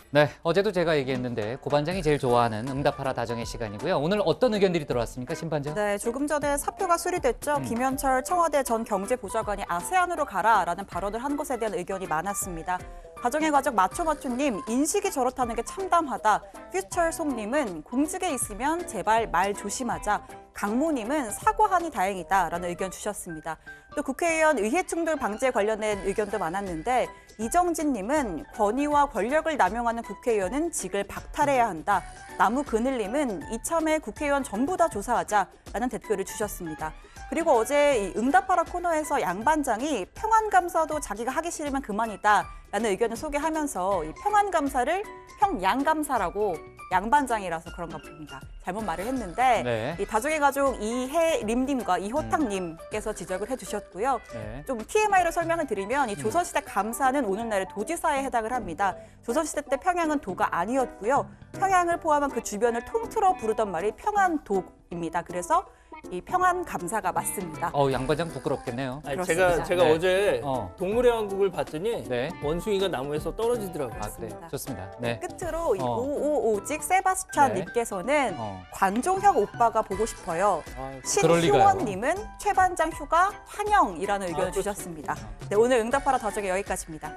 네, 어제도 제가 얘기했는데 고반장이 제일 좋아하는 응답하라 다정의 시간이고요. 오늘 어떤 의견들이 들어왔습니까, 심판장? 네, 조금 전에 사표가 수리됐죠. 김현철 청와대 전 경제보좌관이 아세안으로 가라라는 발언을 한 것에 대한 의견이 많았습니다. 가정의 가족 마초마초님, 인식이 저렇다는 게 참담하다. 퓨처송님은 공직에 있으면 제발 말 조심하자. 강모님은 사과하니 다행이다라는 의견 주셨습니다. 또 국회의원 의회충돌 방지에 관련된 의견도 많았는데 이정진님은 권위와 권력을 남용하는 국회의원은 직을 박탈해야 한다. 나무 그늘님은 이참에 국회의원 전부 다 조사하자라는 댓글을 주셨습니다. 그리고 어제 이 응답하라 코너에서 양 반장이 평안감사도 자기가 하기 싫으면 그만이다라는 의견을 소개하면서 이 평안감사를 평양감사라고 양반장이라서 그런가 봅니다. 잘못 말을 했는데 네. 이 다정의 가족 이해림님과 이호탁님께서 지적을 해주셨고요. 네. 좀 TMI로 설명을 드리면 이 조선시대 감사는 오늘날의 도지사에 해당을 합니다. 조선시대 때 평양은 도가 아니었고요. 평양을 포함한 그 주변을 통틀어 부르던 말이 평안도입니다. 그래서 이 평안 감사가 맞습니다. 양반장 부끄럽겠네요. 아니, 제가 네. 어제 동물의 왕국을 봤더니 네. 원숭이가 나무에서 떨어지더라고요. 아, 그래. 좋습니다. 네. 끝으로 이 555직 세바스찬님께서는 관종혁 오빠가 보고 싶어요. 신효원님은 최반장 휴가 환영이라는 의견을 주셨습니다. 네, 오늘 응답하라 다정의 여기까지입니다.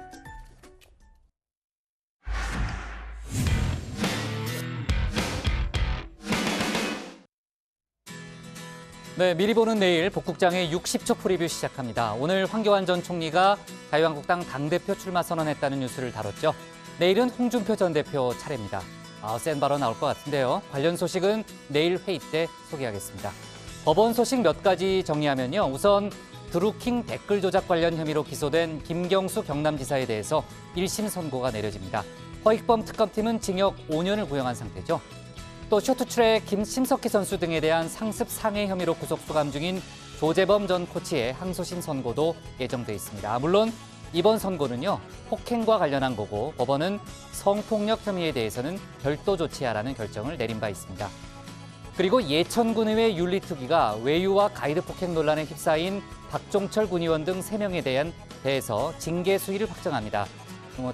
네, 미리 보는 내일 복국장의 60초 프리뷰 시작합니다. 오늘 황교안 전 총리가 자유한국당 당대표 출마 선언했다는 뉴스를 다뤘죠. 내일은 홍준표 전 대표 차례입니다. 센 발언 나올 것 같은데요. 관련 소식은 내일 회의 때 소개하겠습니다. 법원 소식 몇 가지 정리하면요. 우선 드루킹 댓글 조작 관련 혐의로 기소된 김경수 경남지사에 대해서 1심 선고가 내려집니다. 허익범 특검팀은 징역 5년을 구형한 상태죠. 또 쇼트트랙 김심석희 선수 등에 대한 상습 상해 혐의로 구속 수감 중인 조재범 전 코치의 항소심 선고도 예정돼 있습니다. 물론 이번 선고는요, 폭행과 관련한 거고 법원은 성폭력 혐의에 대해서는 별도 조치하라는 결정을 내린 바 있습니다. 그리고 예천군의회 윤리특위가 외유와 가이드 폭행 논란에 휩싸인 박종철 군의원 등 3명에 대해서 징계 수위를 확정합니다.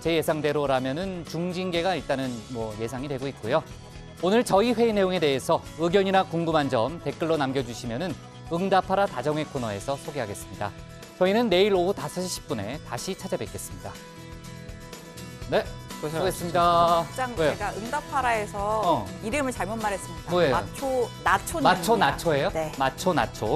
제 예상대로라면은 중징계가 일단은 예상이 되고 있고요. 오늘 저희 회의 내용에 대해서 의견이나 궁금한 점 댓글로 남겨주시면은 응답하라 다정의 코너에서 소개하겠습니다. 저희는 내일 오후 5시 10분에 다시 찾아뵙겠습니다. 네, 수고했습니다. 국장 제가 응답하라에서 이름을 잘못 말했습니다. 뭐예요? 나초님. 마초 나초예요? 네. 마초 나초.